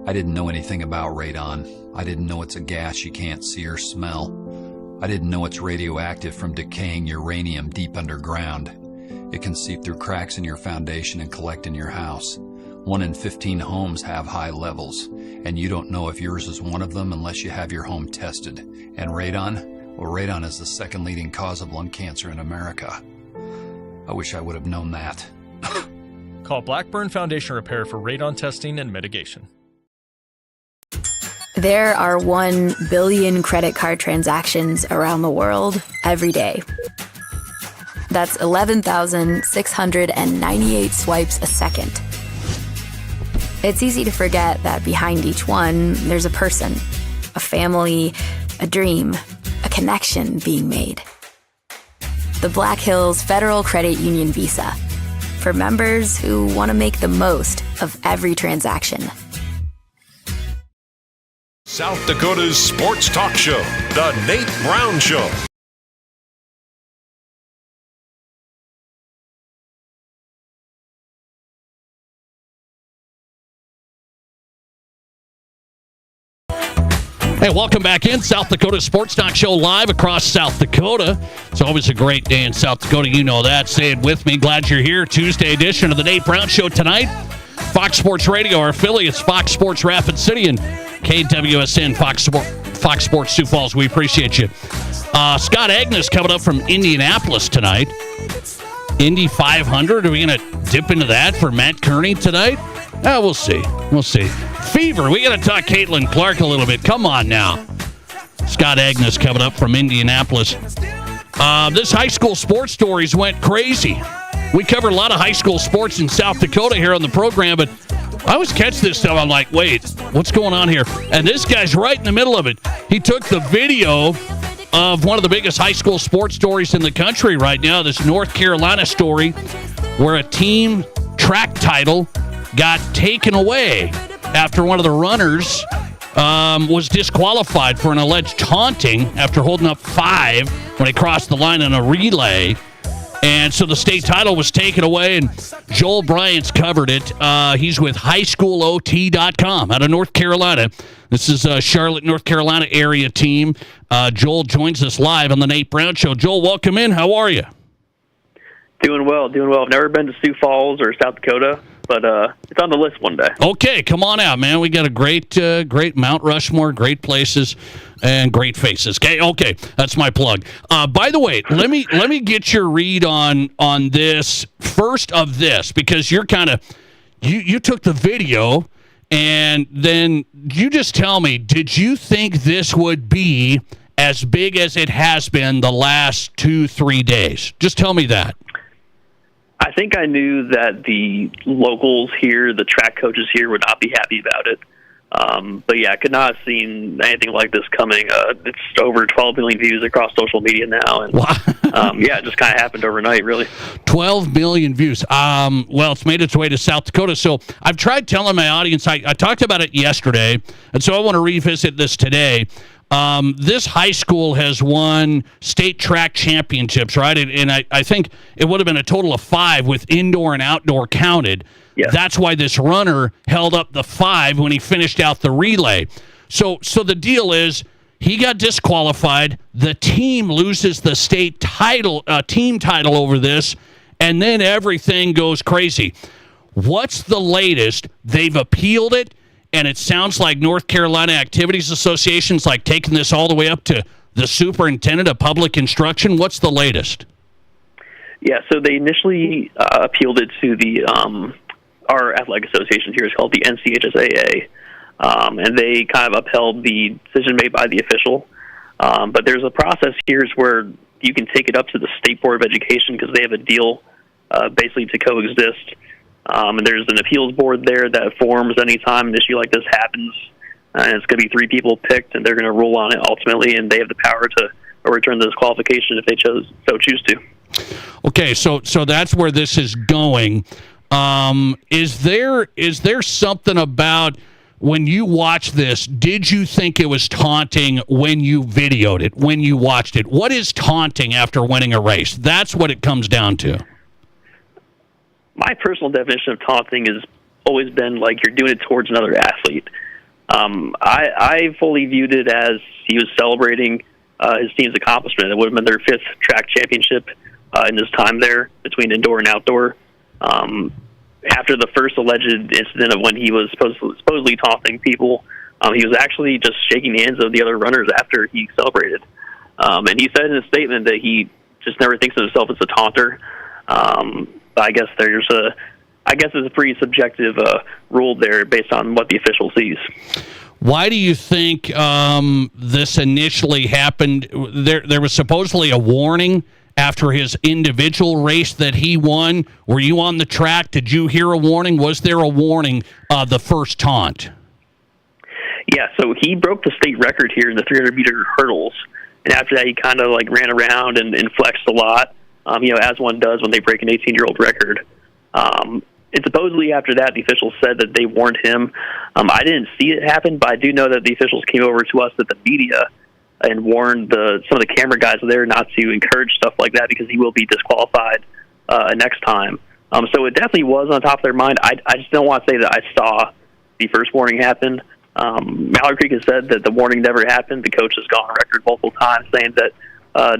I didn't know anything about radon. I didn't know it's a gas you can't see or smell. I didn't know it's radioactive from decaying uranium deep underground. It can seep through cracks in your foundation and collect in your house. 1 in 15 homes have high levels, and you don't know if yours is one of them unless you have your home tested. And radon? Well, radon is the second leading cause of lung cancer in America. I wish I would have known that. Call Blackburn Foundation Repair for radon testing and mitigation. There are 1 billion credit card transactions around the world every day. That's 11,698 swipes a second. It's easy to forget that behind each one, there's a person, a family, a dream, a connection being made. The Black Hills Federal Credit Union Visa, for members who want to make the most of every transaction. South Dakota's sports talk show, The Nate Brown Show. Hey, welcome back in. South Dakota Sports Talk Show live across South Dakota. It's always a great day in South Dakota. You know that. Say it with me. Glad you're here. Tuesday edition of the Nate Brown Show tonight. Fox Sports Radio, our affiliates, Fox Sports Rapid City and KWSN Fox Sports Sioux Falls. We appreciate you. Scott Agnes coming up from Indianapolis tonight. Indy 500. Are we going to dip into that for Matt Kearney tonight? We'll see. We'll see. Fever. We got to talk Caitlin Clark a little bit. Come on now. Scott Agnes coming up from Indianapolis. This high school sports stories went crazy. We covered a lot of high school sports in South Dakota here on the program, but I always catch this stuff. I'm like, wait, what's going on here? And this guy's right in the middle of it. He took the video of one of the biggest high school sports stories in the country right now, this North Carolina story where a team track title got taken away after one of the runners was disqualified for an alleged taunting after holding up 5 when he crossed the line in a relay. And so the state title was taken away, and Joel Bryant's covered it. He's with highschoolot.com out of North Carolina. This is a Charlotte, North Carolina area team. Joel joins us live on the Nate Brown Show. Joel, welcome in. How are you? Doing well. I've never been to Sioux Falls or South Dakota, but it's on the list one day. Okay, come on out, man. We got a great Mount Rushmore, great places, and great faces. Okay, that's my plug. By the way, let me get your read on this first of this, because you're kind of you took the video, and then you just tell me, did you think this would be as big as it has been the last 2-3 days? Just tell me that. I think I knew that the locals here, the track coaches here, would not be happy about it. But yeah, I could not have seen anything like this coming. It's over 12 million views across social media now. And yeah, it just kind of happened overnight, really. 12 million views. Well, it's made its way to South Dakota. So I've tried telling my audience, I talked about it yesterday, and so I want to revisit this today. This high school has won state track championships, right? And I think it would have been a total of 5 with indoor and outdoor counted. Yeah. That's why this runner held up the 5 when he finished out the relay. So the deal is he got disqualified. The team loses the state title, team title over this, and then everything goes crazy. What's the latest? They've appealed it. And it sounds like North Carolina Activities Association's like taking this all the way up to the superintendent of public instruction. What's the latest? Yeah, so they initially appealed it to the our athletic association here is called the NCHSAA, and they kind of upheld the decision made by the official. But there's a process here where you can take it up to the State Board of Education because they have a deal basically to coexist. And there's an appeals board there that forms anytime an issue like this happens. And it's going to be 3 people picked, and they're going to rule on it ultimately, and they have the power to overturn the disqualification if they so choose to. Okay, so that's where this is going. Is there something about when you watch this, did you think it was taunting when you videoed it, when you watched it? What is taunting after winning a race? That's what it comes down to. My personal definition of taunting has always been like you're doing it towards another athlete. I fully viewed it as he was celebrating his team's accomplishment. It would have been their 5th track championship in his time there between indoor and outdoor. After the first alleged incident of when he was supposedly taunting people, he was actually just shaking hands of the other runners after he celebrated. And he said in a statement that he just never thinks of himself as a taunter. I guess it's a pretty subjective rule there based on what the official sees. Why do you think this initially happened? There was supposedly a warning after his individual race that he won. Were you on the track? Did you hear a warning? Was there a warning the first taunt? Yeah, so he broke the state record here in the 300-meter hurdles. And after that, he kind of like ran around and flexed a lot. As one does when they break an 18-year-old record. And supposedly after that, the officials said that they warned him. I didn't see it happen, but I do know that the officials came over to us at the media and warned some of the camera guys there not to encourage stuff like that because he will be disqualified next time. So it definitely was on top of their mind. I just don't want to say that I saw the first warning happen. Mallard Creek has said that the warning never happened. The coach has gone on record multiple times saying that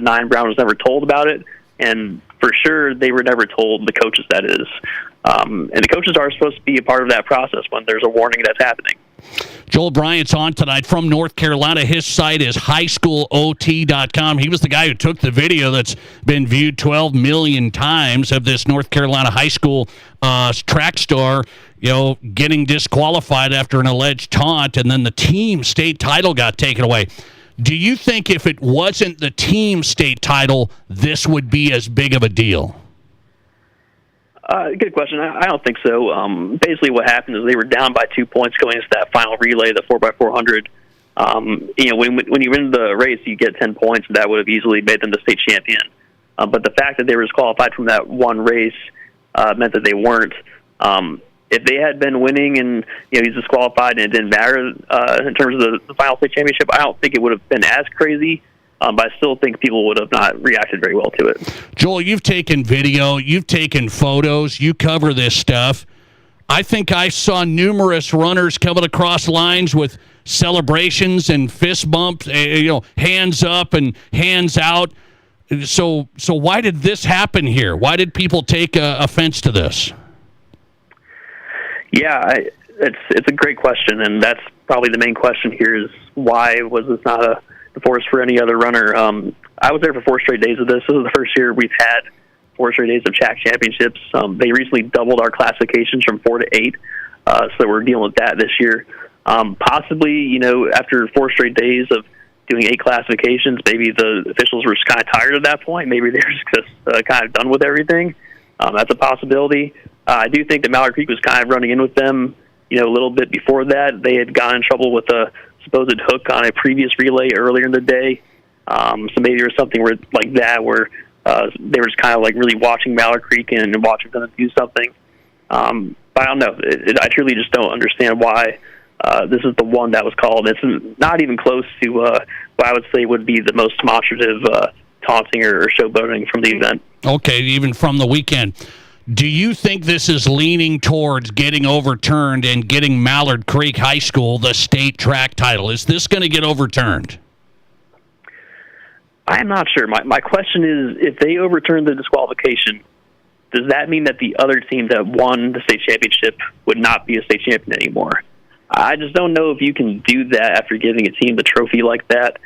Nyan Brown was never told about it. And for sure, they were never told, the coaches that is, And the coaches are supposed to be a part of that process when there's a warning that's happening. Joel Bryant's on tonight from North Carolina. His site is highschoolot.com. He was the guy who took the video that's been viewed 12 million times of this North Carolina high school track star, getting disqualified after an alleged taunt, and then the team state title got taken away. Do you think if it wasn't the team state title, this would be as big of a deal? Good question. I don't think so. Basically, what happened is they were down by 2 points going into that final relay, the 4x400. When you win the race, you get 10 points, and that would have easily made them the state champion. But the fact that they were disqualified from that one race meant that they weren't. If they had been winning and he's disqualified and it didn't matter in terms of the final state championship, I don't think it would have been as crazy. But I still think people would have not reacted very well to it. Joel, you've taken video, you've taken photos, you cover this stuff. I think I saw numerous runners coming across lines with celebrations and fist bumps, hands up and hands out. So why did this happen here? Why did people take offense to this? Yeah, it's a great question, and that's probably the main question here is why was this not a force for any other runner? I was there for 4 straight days of this. This is the first year we've had 4 straight days of track championships. They recently doubled our classifications from 4 to 8, so we're dealing with that this year. Possibly, after 4 straight days of doing 8 classifications, maybe the officials were just kind of tired at that point. Maybe they're just kind of done with everything. That's a possibility. I do think that Mallard Creek was kind of running in with them, a little bit before that. They had gotten in trouble with a supposed hook on a previous relay earlier in the day. So maybe there was something like that where they were just kind of like really watching Mallard Creek and watching them do something. But I don't know. I truly just don't understand why this is the one that was called. It's not even close to what I would say would be the most demonstrative taunting or showboating from the event. Okay, even from the weekend. Do you think this is leaning towards getting overturned and getting Mallard Creek High School the state track title? Is this going to get overturned? I am not sure. My question is, if they overturn the disqualification, does that mean that the other team that won the state championship would not be a state champion anymore? I just don't know if you can do that after giving a team the trophy like that.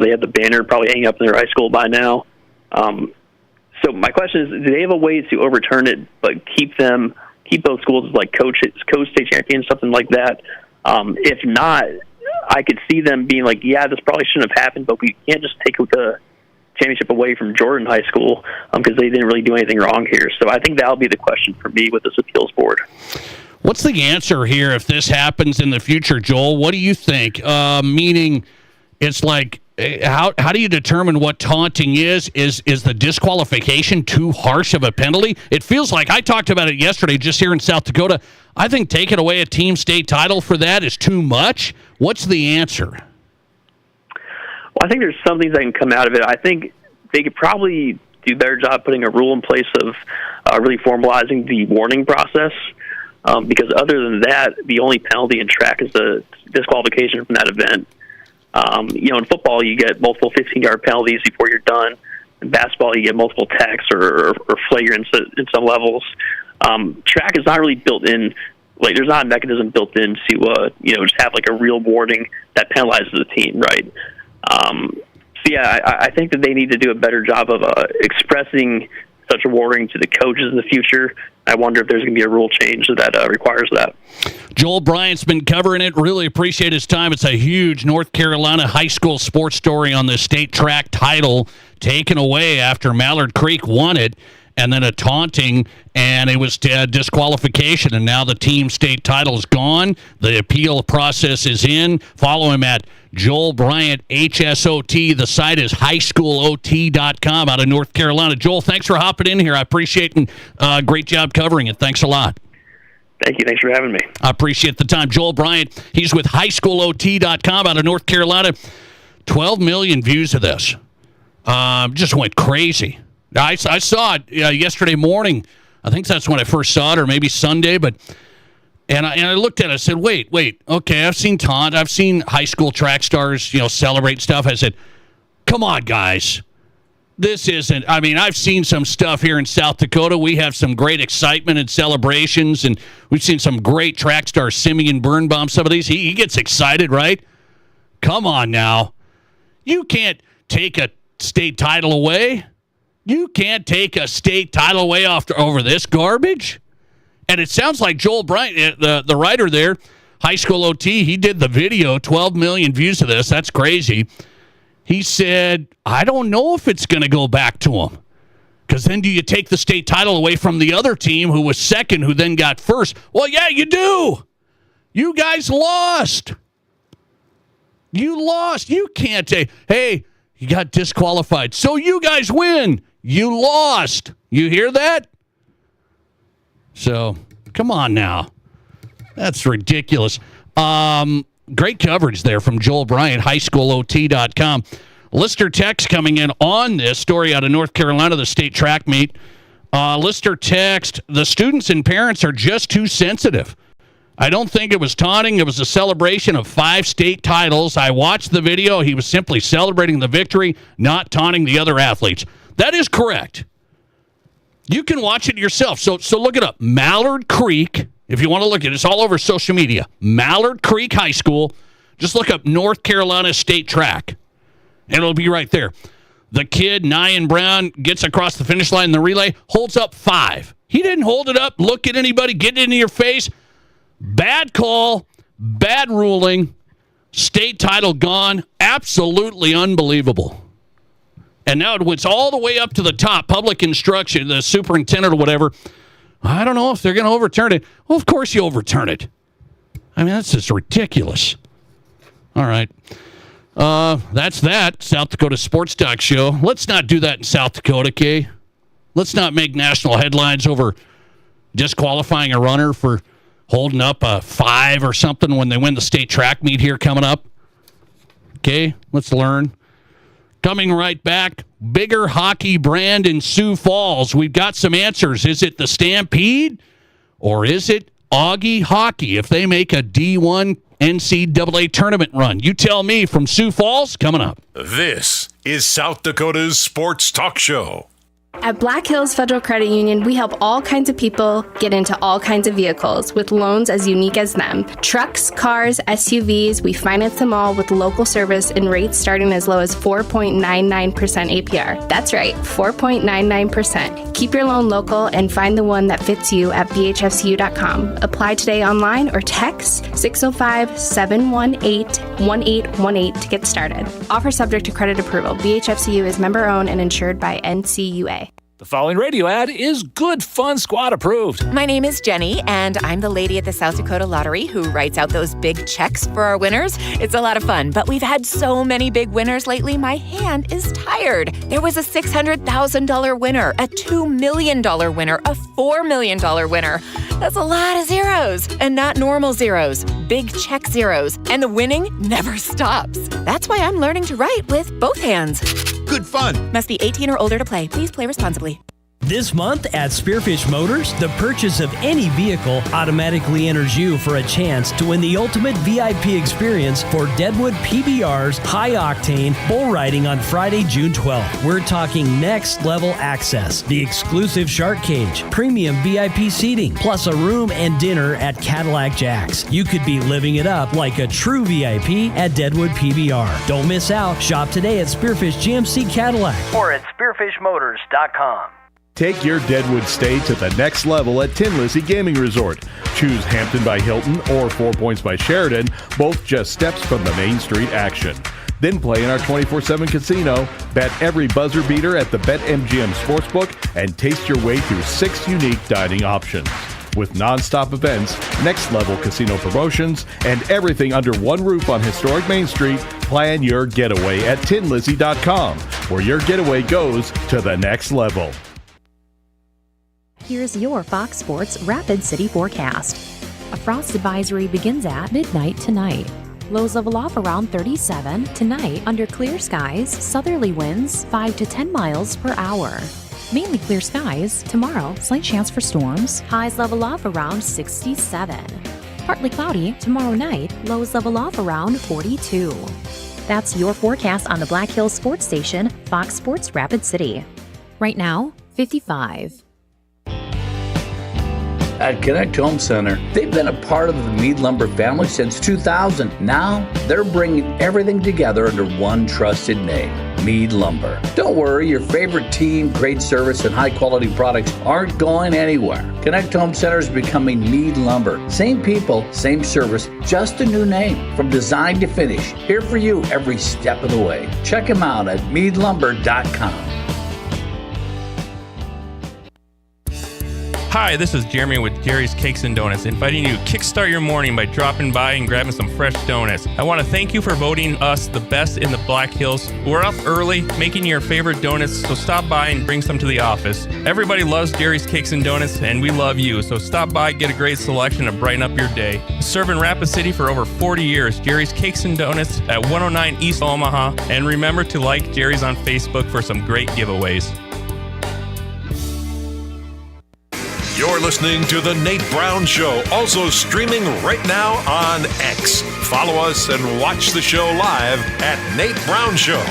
They have the banner probably hanging up in their high school by now. So my question is, do they have a way to overturn it but keep those schools like co-state champions, something like that? If not, I could see them being like, yeah, this probably shouldn't have happened, but we can't just take the championship away from Jordan High School because they didn't really do anything wrong here. So I think that'll be the question for me with this appeals board. What's the answer here if this happens in the future, Joel? What do you think? Meaning, it's like, how do you determine what taunting is? Is the disqualification too harsh of a penalty? It feels like, I talked about it yesterday just here in South Dakota, I think taking away a team state title for that is too much. What's the answer? Well, I think there's some things that can come out of it. I think they could probably do a better job putting a rule in place of really formalizing the warning process. Because other than that, the only penalty in track is the disqualification from that event. In football, you get multiple 15-yard penalties before you're done. In basketball, you get multiple tacks or flagrants in some levels. Track is not really built in. Like, there's not a mechanism built in to just have like a real warning that penalizes the team, right? I think that they need to do a better job of expressing such a warning to the coaches in the future. I wonder if there's going to be a rule change that requires that. Joel Bryant's been covering it. Really appreciate his time. It's a huge North Carolina high school sports story on the state track title taken away after Mallard Creek won it, and then a taunting, and it was disqualification, and now the team state title is gone. The appeal process is in. Follow him at Joel Bryant, HSOT. The site is highschoolot.com out of North Carolina. Joel, thanks for hopping in here. I appreciate it. Great job covering it. Thanks a lot. Thank you. Thanks for having me. I appreciate the time. Joel Bryant, he's with highschoolot.com out of North Carolina. 12 million views of this. Just went crazy. I saw it yesterday morning. I think that's when I first saw it, or maybe Sunday. And I looked at it. I said, wait. Okay, I've seen taunt. I've seen high school track stars, celebrate stuff. I said, come on, guys. This isn't. I mean, I've seen some stuff here in South Dakota. We have some great excitement and celebrations, and we've seen some great track stars, Simeon Birnbaum, some of these. He gets excited, right? Come on now. You can't take a state title away. You can't take a state title away over this garbage. And it sounds like Joel Bryant, the writer there, High School OT, he did the video, 12 million views of this. That's crazy. He said, I don't know if it's going to go back to him. Because then do you take the state title away from the other team who was second, who then got first? Well, yeah, you do. You guys lost. You lost. You can't take, hey, you got disqualified. So you guys win. You lost. You hear that? So, come on now. That's ridiculous. Great coverage there from Joel Bryant, highschoolot.com. Lister text coming in on this story out of North Carolina, the state track meet. Lister text, the students and parents are just too sensitive. I don't think it was taunting. It was a celebration of 5 state titles. I watched the video. He was simply celebrating the victory, not taunting the other athletes. That is correct. You can watch it yourself. So look it up. Mallard Creek, if you want to look at it, it's all over social media. Mallard Creek High School. Just look up North Carolina State Track, and it'll be right there. The kid, Nyan Brown, gets across the finish line in the relay, holds up 5. He didn't hold it up, look at anybody, get it into your face. Bad call, bad ruling, state title gone. Absolutely unbelievable. And now it's all the way up to the top, public instruction, the superintendent or whatever. I don't know if they're going to overturn it. Well, of course you overturn it. I mean, that's just ridiculous. All right. That's that. South Dakota Sports Talk Show. Let's not do that in South Dakota, okay? Let's not make national headlines over disqualifying a runner for holding up a 5 or something when they win the state track meet here coming up. Okay, let's learn. Coming right back, bigger hockey brand in Sioux Falls. We've got some answers. Is it the Stampede or is it Augie Hockey if they make a D1 NCAA tournament run? You tell me. From Sioux Falls, coming up. This is South Dakota's Sports Talk Show. At Black Hills Federal Credit Union, we help all kinds of people get into all kinds of vehicles with loans as unique as them. Trucks, cars, SUVs, we finance them all with local service and rates starting as low as 4.99% APR. That's right, 4.99%. Keep your loan local and find the one that fits you at bhfcu.com. Apply today online or text 605-718-1818 to get started. Offer subject to credit approval. BHFCU is member owned and insured by NCUA. The following radio ad is good, fun, squad approved. My name is Jenny, and I'm the lady at the South Dakota Lottery who writes out those big checks for our winners. It's a lot of fun, but we've had so many big winners lately, my hand is tired. There was a $600,000 winner, a $2 million winner, a $4 million winner. That's a lot of zeros, and not normal zeros, big check zeros, and the winning never stops. That's why I'm learning to write with both hands. Good fun. Must be 18 or older to play. Please play responsibly. This month at Spearfish Motors, the purchase of any vehicle automatically enters you for a chance to win the ultimate VIP experience for Deadwood PBR's high-octane bull riding on Friday, June 12th. We're talking next-level access, the exclusive shark cage, premium VIP seating, plus a room and dinner at Cadillac Jack's. You could be living it up like a true VIP at Deadwood PBR. Don't miss out. Shop today at Spearfish GMC Cadillac or at spearfishmotors.com. Take your Deadwood stay to the next level at Tin Lizzie Gaming Resort. Choose Hampton by Hilton or 4 Points by Sheridan, both just steps from the Main Street action. Then play in our 24/7 casino, bet every buzzer beater at the BetMGM Sportsbook, and taste your way through 6 unique dining options. With non-stop events, next-level casino promotions, and everything under one roof on historic Main Street, plan your getaway at tinlizzie.com, where your getaway goes to the next level. Here's your Fox Sports Rapid City forecast. A frost advisory begins at midnight tonight. Lows level off around 37 tonight under clear skies, southerly winds 5 to 10 miles per hour. Mainly clear skies. Tomorrow, slight chance for storms. Highs level off around 67. Partly cloudy tomorrow night. Lows level off around 42. That's your forecast on the Black Hills Sports Station, Fox Sports Rapid City. Right now, 55. At Connect Home Center, they've been a part of the Mead Lumber family since 2000. Now, they're bringing everything together under one trusted name, Mead Lumber. Don't worry, your favorite team, great service, and high-quality products aren't going anywhere. Connect Home Center is becoming Mead Lumber. Same people, same service, just a new name. From design to finish, here for you every step of the way. Check them out at meadlumber.com. Hi, this is Jeremy with Jerry's Cakes and Donuts, inviting you to kickstart your morning by dropping by and grabbing some fresh donuts. I want to thank you for voting us the best in the Black Hills. We're up early making your favorite donuts, so stop by and bring some to the office. Everybody loves Jerry's Cakes and Donuts, and we love you, so stop by, get a great selection to brighten up your day. Serving Rapid City for over 40 years, Jerry's Cakes and Donuts at 109 East Omaha, and remember to like Jerry's on Facebook for some great giveaways. You're listening to The Nate Brown Show, also streaming right now on X. Follow us and watch the show live at Nate Brown Show.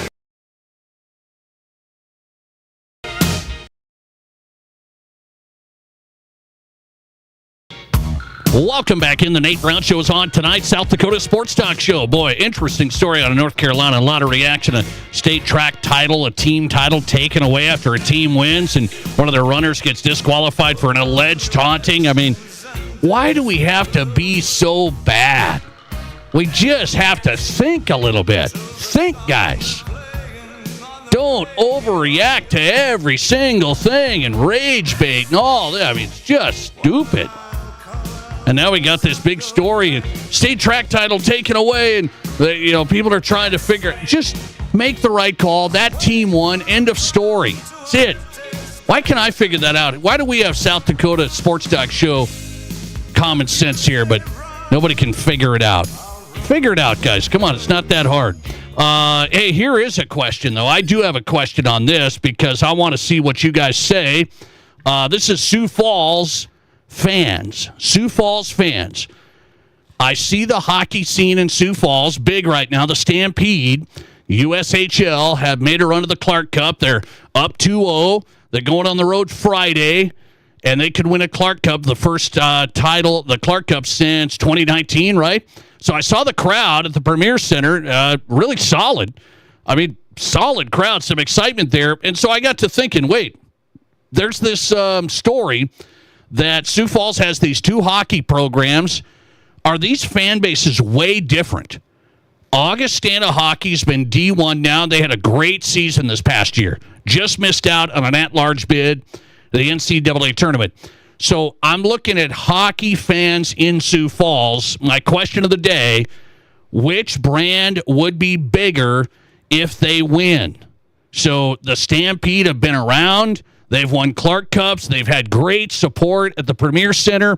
Welcome back in. The Nate Brown Show is on tonight. South Dakota Sports Talk Show. Boy, interesting story out of North Carolina. A lot of reaction. A state track title, a team title taken away after a team wins, and one of their runners gets disqualified for an alleged taunting. I mean, why do we have to be so bad? We just have to think a little bit. Think, guys. Don't overreact to every single thing and rage bait and all that. I mean, it's just stupid. And now we got this big story, and state track title taken away, and people are trying to figure. Just make the right call. That team won. End of story. That's it. Why can't I figure that out? Why do we have South Dakota Sports Talk Show common sense here, but nobody can figure it out? Figure it out, guys. Come on, it's not that hard. Hey, here is a question, though. I do have a question on this because I want to see what you guys say. This is Sioux Falls fans. Sioux Falls fans. I see the hockey scene in Sioux Falls big right now. The Stampede, USHL, have made a run to the Clark Cup. They're up 2-0. They're going on the road Friday, and they could win a Clark Cup, the first title, the Clark Cup since 2019, right? So I saw the crowd at the Premier Center, really solid. I mean, solid crowd, some excitement there. And so I got to thinking, wait, there's this story that Sioux Falls has these two hockey programs. Are these fan bases way different? Augustana Hockey's been D1 now. They had a great season this past year. Just missed out on an at-large bid to the NCAA tournament. So I'm looking at hockey fans in Sioux Falls. My question of the day, which brand would be bigger if they win? So the Stampede have been around. They've won Clark Cups. They've had great support at the Premier Center.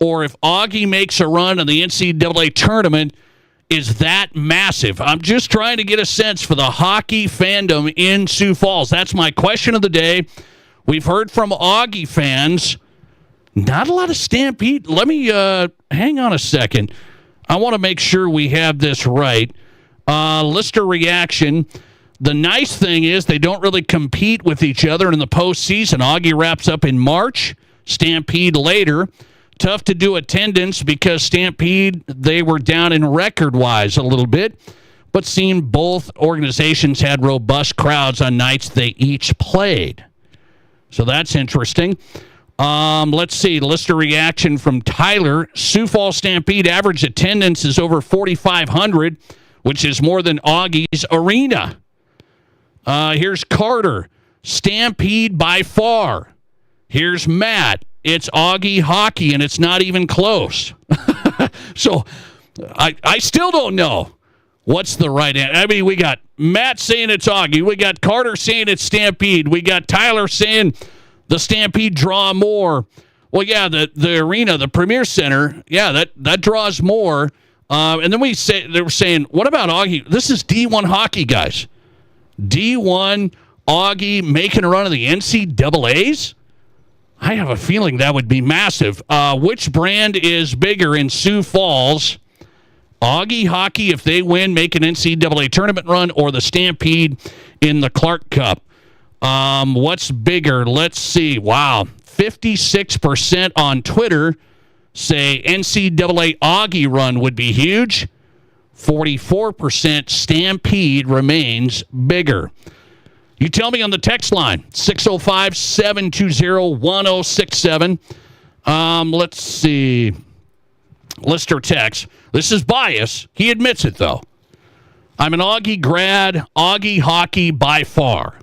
Or if Augie makes a run in the NCAA tournament, is that massive? I'm just trying to get a sense for the hockey fandom in Sioux Falls. That's my question of the day. We've heard from Augie fans. Not a lot of Stampede. Let me hang on a second. I want to make sure we have this right. Listener reaction. The nice thing is they don't really compete with each other in the postseason. Augie wraps up in March, Stampede later. Tough to do attendance because Stampede, they were down in record-wise a little bit, but seemed both organizations had robust crowds on nights they each played. So that's interesting. Let's see. Listener reaction from Tyler. Sioux Falls Stampede average attendance is over 4,500, which is more than Augie's arena. Here's Carter. Stampede by far. Here's Matt. It's Augie hockey, and it's not even close. So I still don't know what's the right answer. I mean, we got Matt saying it's Augie. We got Carter saying it's Stampede. We got Tyler saying the Stampede draw more. Well, yeah, the arena, the Premier Center, yeah, that draws more. And then they were saying, what about Augie? This is D1 hockey, guys. D1 Augie making a run of the NCAAs? I have a feeling that would be massive. Which brand is bigger in Sioux Falls? Augie hockey, if they win, make an NCAA tournament run, or the Stampede in the Clark Cup. What's bigger? Let's see. Wow. 56% on Twitter say NCAA Augie run would be huge. 44% Stampede remains bigger. You tell me on the text line, 605-720-1067. Let's see. Lister text. This is bias. He admits it, though. I'm an Augie grad. Augie hockey by far.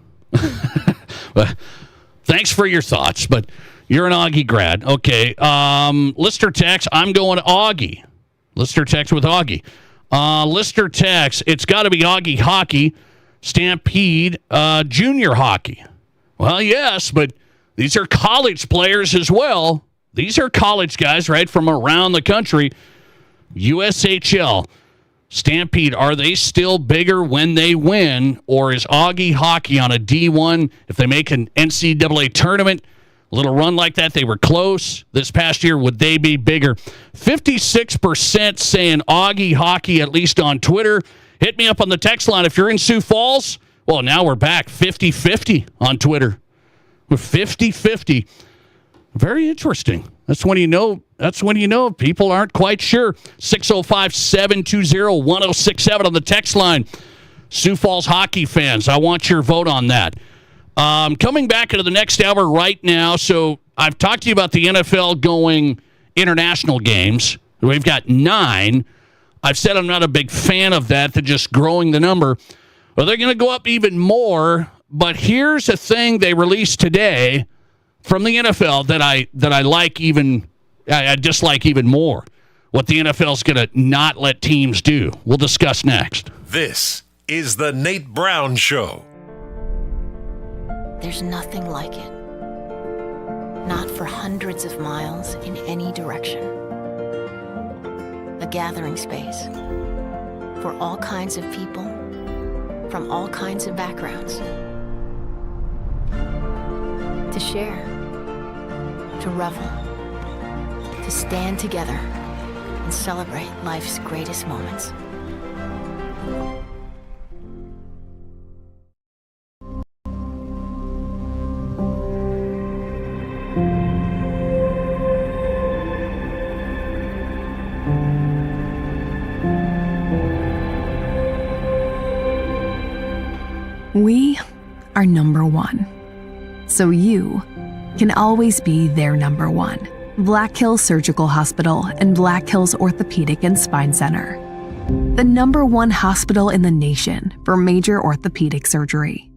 Thanks for your thoughts, but you're an Augie grad. Okay. Lister text. I'm going Augie. Lister text with Augie. Lister text. It's got to be Augie hockey. Stampede, junior hockey. Well, yes, but these are college players as well. These are college guys, right, from around the country. USHL, Stampede, are they still bigger when they win, or is Augie hockey on a D1? If they make an NCAA tournament, a little run like that, they were close this past year, would they be bigger? 56% saying Augie hockey, at least on Twitter. Hit me up on the text line if you're in Sioux Falls. Well, now we're back 50-50 on Twitter. We're 50-50. Very interesting. That's when you know people aren't quite sure. 605-720-1067 on the text line. Sioux Falls hockey fans, I want your vote on that. Coming back into the next hour right now. So I've talked to you about the NFL going international games. We've got 9. I've said I'm not a big fan of that, than just growing the number. Well, they're going to go up even more. But here's a thing they released today from the NFL that I like even, I dislike even more. What the NFL's going to not let teams do. We'll discuss next. This is the Nate Brown Show. There's nothing like it. Not for hundreds of miles in any direction. A gathering space for all kinds of people from all kinds of backgrounds. To share, to revel, to stand together and celebrate life's greatest moments. We are number one. So you can always be their number one. Black Hills Surgical Hospital and Black Hills Orthopedic and Spine Center. The number one hospital in the nation for major orthopedic surgery.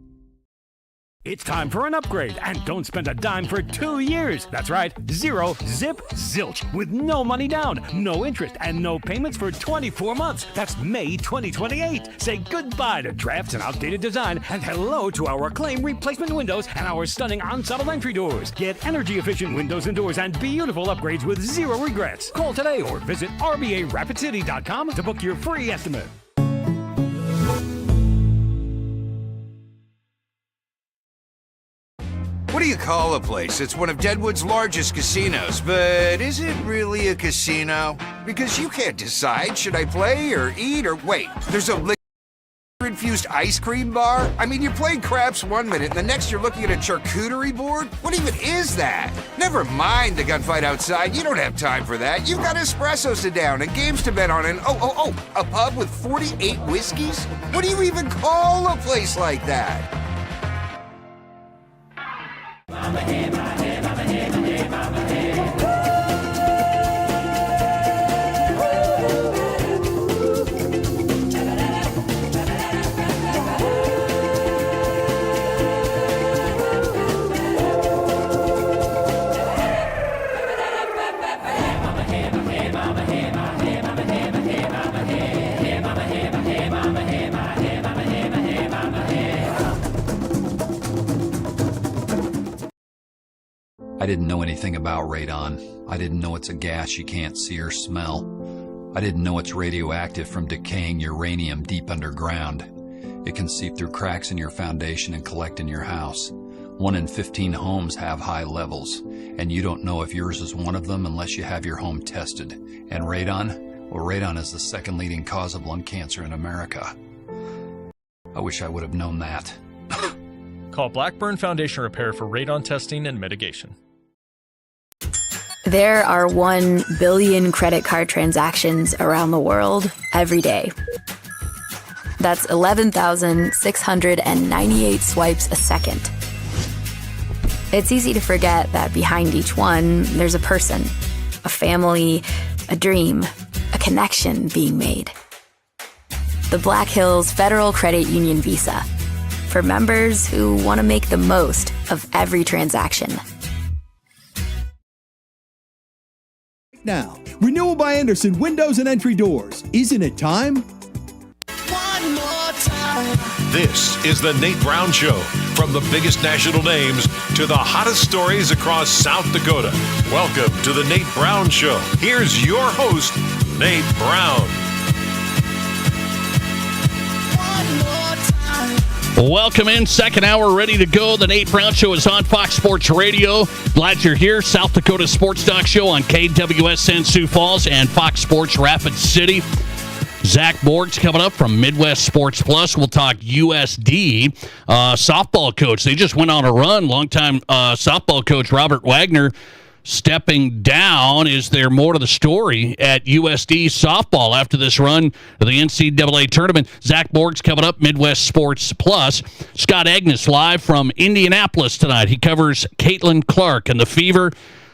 It's time for an upgrade, and don't spend a dime for 2 years. That's right, 0 zip zilch with no money down, no interest, and no payments for 24 months. That's May 2028. Say goodbye to drafts and outdated design, and hello to our acclaimed replacement windows and our stunning ensemble entry doors. Get energy-efficient windows and doors and beautiful upgrades with 0 regrets. Call today or visit RBARapidCity.com to book your free estimate. What do you call a place? It's one of Deadwood's largest casinos, but is it really a casino? Because you can't decide, should I play or eat or wait, there's a liquor-infused ice cream bar? I mean, you're playing craps one minute and the next you're looking at a charcuterie board? What even is that? Never mind the gunfight outside, you don't have time for that. You've got espressos to down and games to bet on and a pub with 48 whiskeys? What do you even call a place like that? I didn't know anything about radon. I didn't know it's a gas you can't see or smell. I didn't know it's radioactive from decaying uranium deep underground. It can seep through cracks in your foundation and collect in your house. 1 in 15 homes have high levels, and you don't know if yours is one of them unless you have your home tested. And radon? Well, radon is the second leading cause of lung cancer in America. I wish I would have known that. Call Blackburn Foundation Repair for radon testing and mitigation. There are 1 billion credit card transactions around the world every day. That's 11,698 swipes a second. It's easy to forget that behind each one, there's a person, a family, a dream, a connection being made. The Black Hills Federal Credit Union Visa, for members who want to make the most of every transaction. Now, Renewal by Andersen Windows and Entry Doors. Isn't it time? One more time. This is the Nate Brown Show. From the biggest national names to the hottest stories across South Dakota. Welcome to the Nate Brown Show. Here's your host, Nate Brown. Welcome in, second hour, ready to go. The Nate Brown Show is on Fox Sports Radio. Glad you're here. South Dakota Sports Talk Show on KWSN Sioux Falls and Fox Sports Rapid City. Zach Borg's coming up from Midwest Sports Plus. We'll talk USD. Softball coach, they just went on a run. Longtime softball coach Robert Wagner stepping down. Is there more to the story at USD softball after this run to the NCAA tournament? Zach Borg's coming up, Midwest Sports Plus. Scott Agnes live from Indianapolis tonight. He covers Caitlin Clark and the Fever.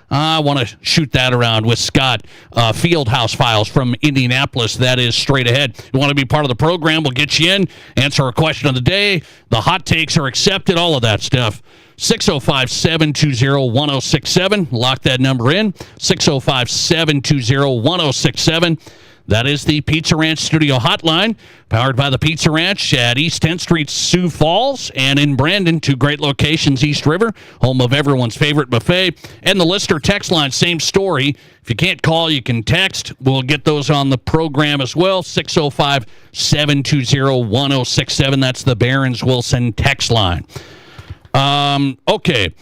I want to shoot that around with Scott. Fieldhouse Files from Indianapolis. That is straight ahead. You want to be part of the program, we'll get you in, answer a question of the day. The hot takes are accepted, all of that stuff. 605-720-1067. Lock that number in. 605-720-1067. That is the Pizza Ranch Studio Hotline, powered by the Pizza Ranch at East 10th Street, Sioux Falls, and in Brandon, 2 great locations, East River, home of everyone's favorite buffet, and the Lister text line, same story. If you can't call, you can text. We'll get those on the program as well, 605-720-1067. That's the Barons Wilson text line. Okay.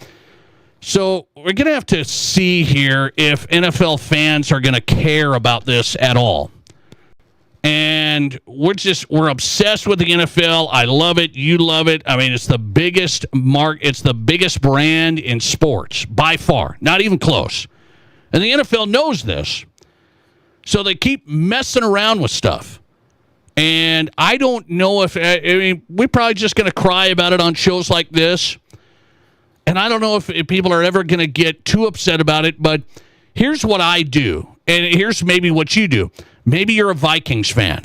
So we're going to have to see here if NFL fans are going to care about this at all. And we're obsessed with the NFL. I love it. You love it. I mean, it's the biggest it's the biggest brand in sports by far, not even close. And the NFL knows this. So they keep messing around with stuff. And I don't know if, we're probably just going to cry about it on shows like this. And I don't know if people are ever going to get too upset about it, but here's what I do. And here's maybe what you do. Maybe you're a Vikings fan.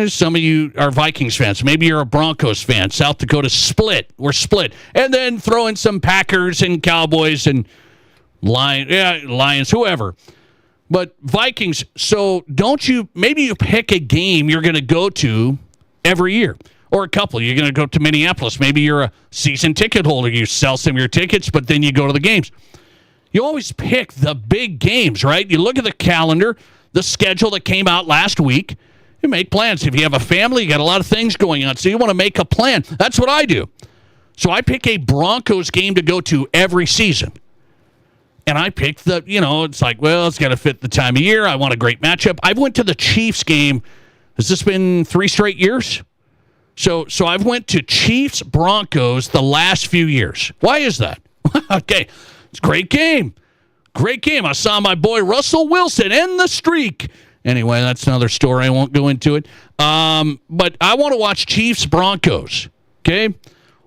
Some of you are Vikings fans. Maybe you're a Broncos fan. South Dakota split. We're split. And then throw in some Packers and Cowboys and Lions, whoever. But Vikings, so maybe you pick a game you're going to go to every year. Or a couple. You're going to go to Minneapolis. Maybe you're a season ticket holder. You sell some of your tickets, but then you go to the games. You always pick the big games, right? You look at the calendar, the schedule that came out last week. You make plans. If you have a family, you got a lot of things going on, so you want to make a plan. That's what I do. So I pick a Broncos game to go to every season. And I picked it's like, well, it's got to fit the time of year. I want a great matchup. I went to the Chiefs game. Has this been 3 straight years? So I've went to Chiefs Broncos the last few years. Why is that? Okay, it's a great game. Great game. I saw my boy Russell Wilson end the streak. Anyway, that's another story. I won't go into it. But I want to watch Chiefs Broncos. Okay?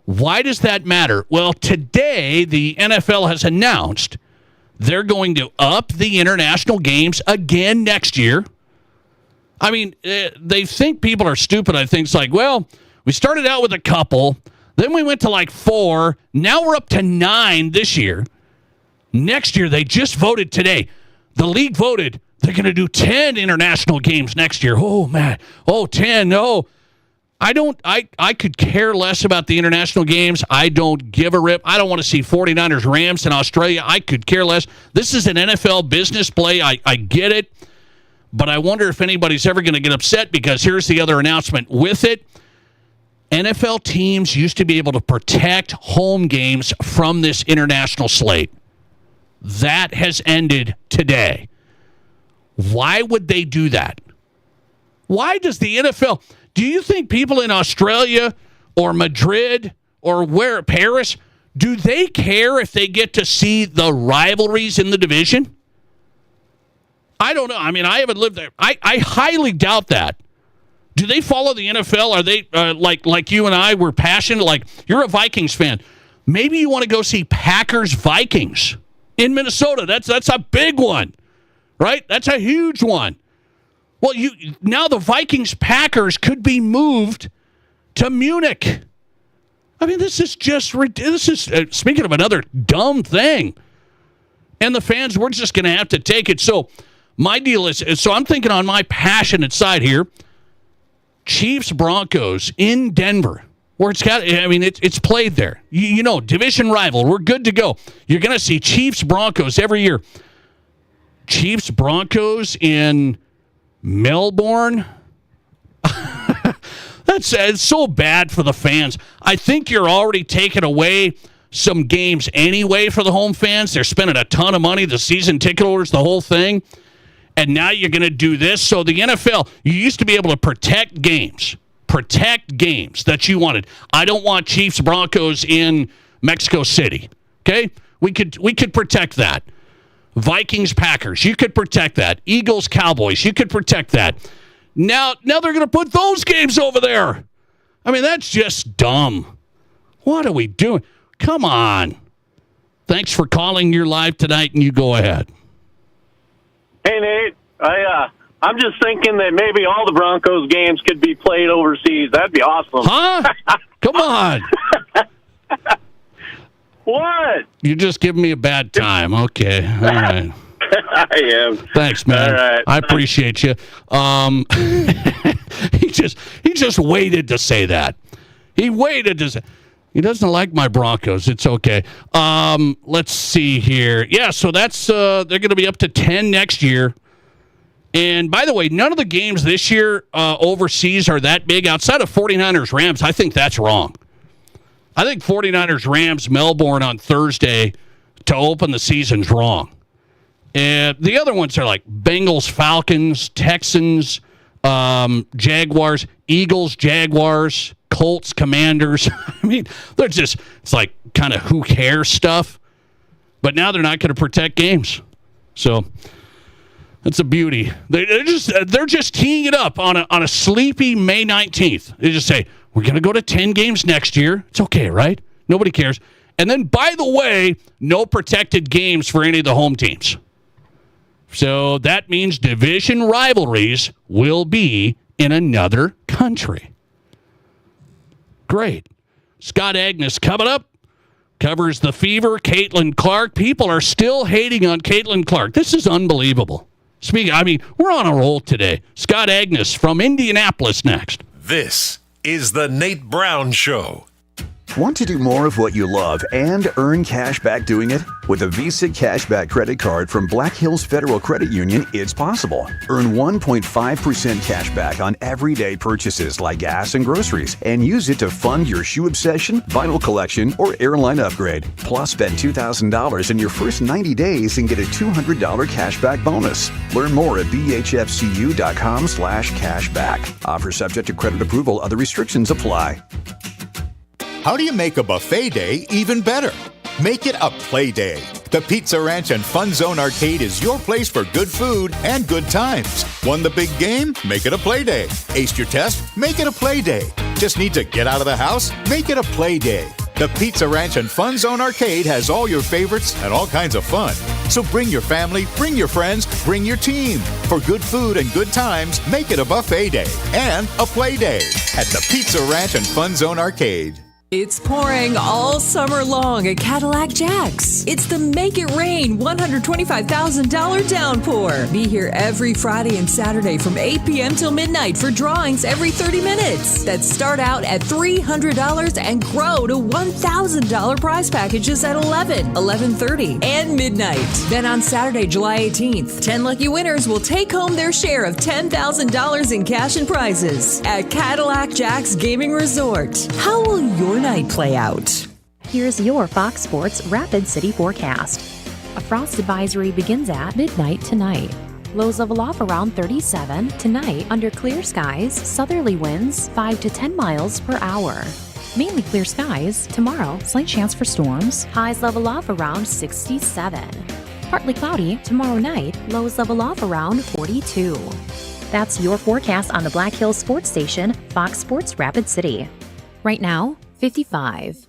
Why does that matter? Well, today the NFL has announced they're going to up the international games again next year. I mean, they think people are stupid. I think it's like, well, we started out with a couple, then we went to like 4, now we're up to 9 this year. Next year, they just voted today. The league voted they're going to do 10 international games next year. Oh, man. Oh, 10. No. I could care less about the international games. I don't give a rip. I don't want to see 49ers Rams in Australia. I could care less. This is an NFL business play. I get it. But I wonder if anybody's ever going to get upset because here's the other announcement with it. NFL teams used to be able to protect home games from this international slate. That has ended today. Why would they do that? Why does the NFL, do you think people in Australia or Madrid or Paris, do they care if they get to see the rivalries in the division? I don't know. I mean, I haven't lived there. I highly doubt that. Do they follow the NFL? Are they like you and I were passionate? Like, you're a Vikings fan. Maybe you want to go see Packers-Vikings in Minnesota. That's a big one, right? That's a huge one. Well, now the Vikings-Packers could be moved to Munich. I mean, this is just ridiculous. This is, speaking of another dumb thing. And the fans, we're just going to have to take it. So my deal is, so I'm thinking on my passionate side here, Chiefs-Broncos in Denver. Where it's got, I mean, it's played there. You know, division rival. We're good to go. You're going to see Chiefs-Broncos every year. Chiefs-Broncos in Melbourne. It's so bad for the fans. I think you're already taking away some games anyway for the home fans. They're spending a ton of money, the season ticket holders, the whole thing. And now you're going to do this. So the NFL, you used to be able to protect games that you wanted. I don't want Chiefs Broncos in Mexico City. Okay? We could protect that. Vikings Packers, you could protect that. Eagles Cowboys, you could protect that. Now they're going to put those games over there. I mean, that's just dumb. What are we doing? Come on. Thanks for calling. You're live tonight, and you go ahead. Hey, Nate. I'm just thinking that maybe all the Broncos games could be played overseas. That'd be awesome. Huh? Come on. What? You're just giving me a bad time. Okay. All right. I am. Thanks, man. All right. I appreciate you. He just waited to say that. He waited to say. He doesn't like my Broncos. It's okay. Let's see here. Yeah, so that's they're going to be up to 10 next year. And by the way, none of the games this year overseas are that big. Outside of 49ers Rams, I think that's wrong. I think 49ers Rams Melbourne on Thursday to open the season's wrong. And the other ones are like Bengals Falcons, Texans, Jaguars, Eagles Jaguars, Colts Commanders. I mean, they're just, it's like kind of who cares stuff. But now they're not going to protect games. So that's a beauty. They're just teeing it up on a sleepy May 19th. They just say, we're going to go to 10 games next year. It's okay, right? Nobody cares. And then, by the way, no protected games for any of the home teams. So that means division rivalries will be in another country. Great. Scott Agnes coming up. Covers the Fever, Caitlin Clark. People are still hating on Caitlin Clark. This is unbelievable. We're on a roll today. Scott Agnes from Indianapolis next. This is the Nate Brown Show. Want to do more of what you love and earn cash back doing it? With a Visa Cashback Credit Card from Black Hills Federal Credit Union, it's possible. Earn 1.5% cash back on everyday purchases like gas and groceries, and use it to fund your shoe obsession, vinyl collection, or airline upgrade. Plus, spend $2,000 in your first 90 days and get a $200 cashback bonus. Learn more at bhfcu.com/cashback. Offer subject to credit approval. Other restrictions apply. How do you make a buffet day even better? Make it a play day. The Pizza Ranch and Fun Zone Arcade is your place for good food and good times. Won the big game? Make it a play day. Aced your test? Make it a play day. Just need to get out of the house? Make it a play day. The Pizza Ranch and Fun Zone Arcade has all your favorites and all kinds of fun. So bring your family, bring your friends, bring your team. For good food and good times, make it a buffet day and a play day at the Pizza Ranch and Fun Zone Arcade. It's pouring all summer long at Cadillac Jack's. It's the Make It Rain $125,000 downpour. Be here every Friday and Saturday from 8 p.m. till midnight for drawings every 30 minutes that start out at $300 and grow to $1,000 prize packages at 11, 11:30, and midnight. Then on Saturday, July 18th, 10 lucky winners will take home their share of $10,000 in cash and prizes at Cadillac Jack's Gaming Resort. How will your night play out? Here's your Fox Sports Rapid City forecast. A frost advisory begins at midnight tonight. Lows level off around 37. Tonight, under clear skies, southerly winds 5 to 10 miles per hour. Mainly clear skies. Tomorrow, slight chance for storms. Highs level off around 67. Partly cloudy. Tomorrow night, lows level off around 42. That's your forecast on the Black Hills Sports Station, Fox Sports Rapid City. Right now, 55.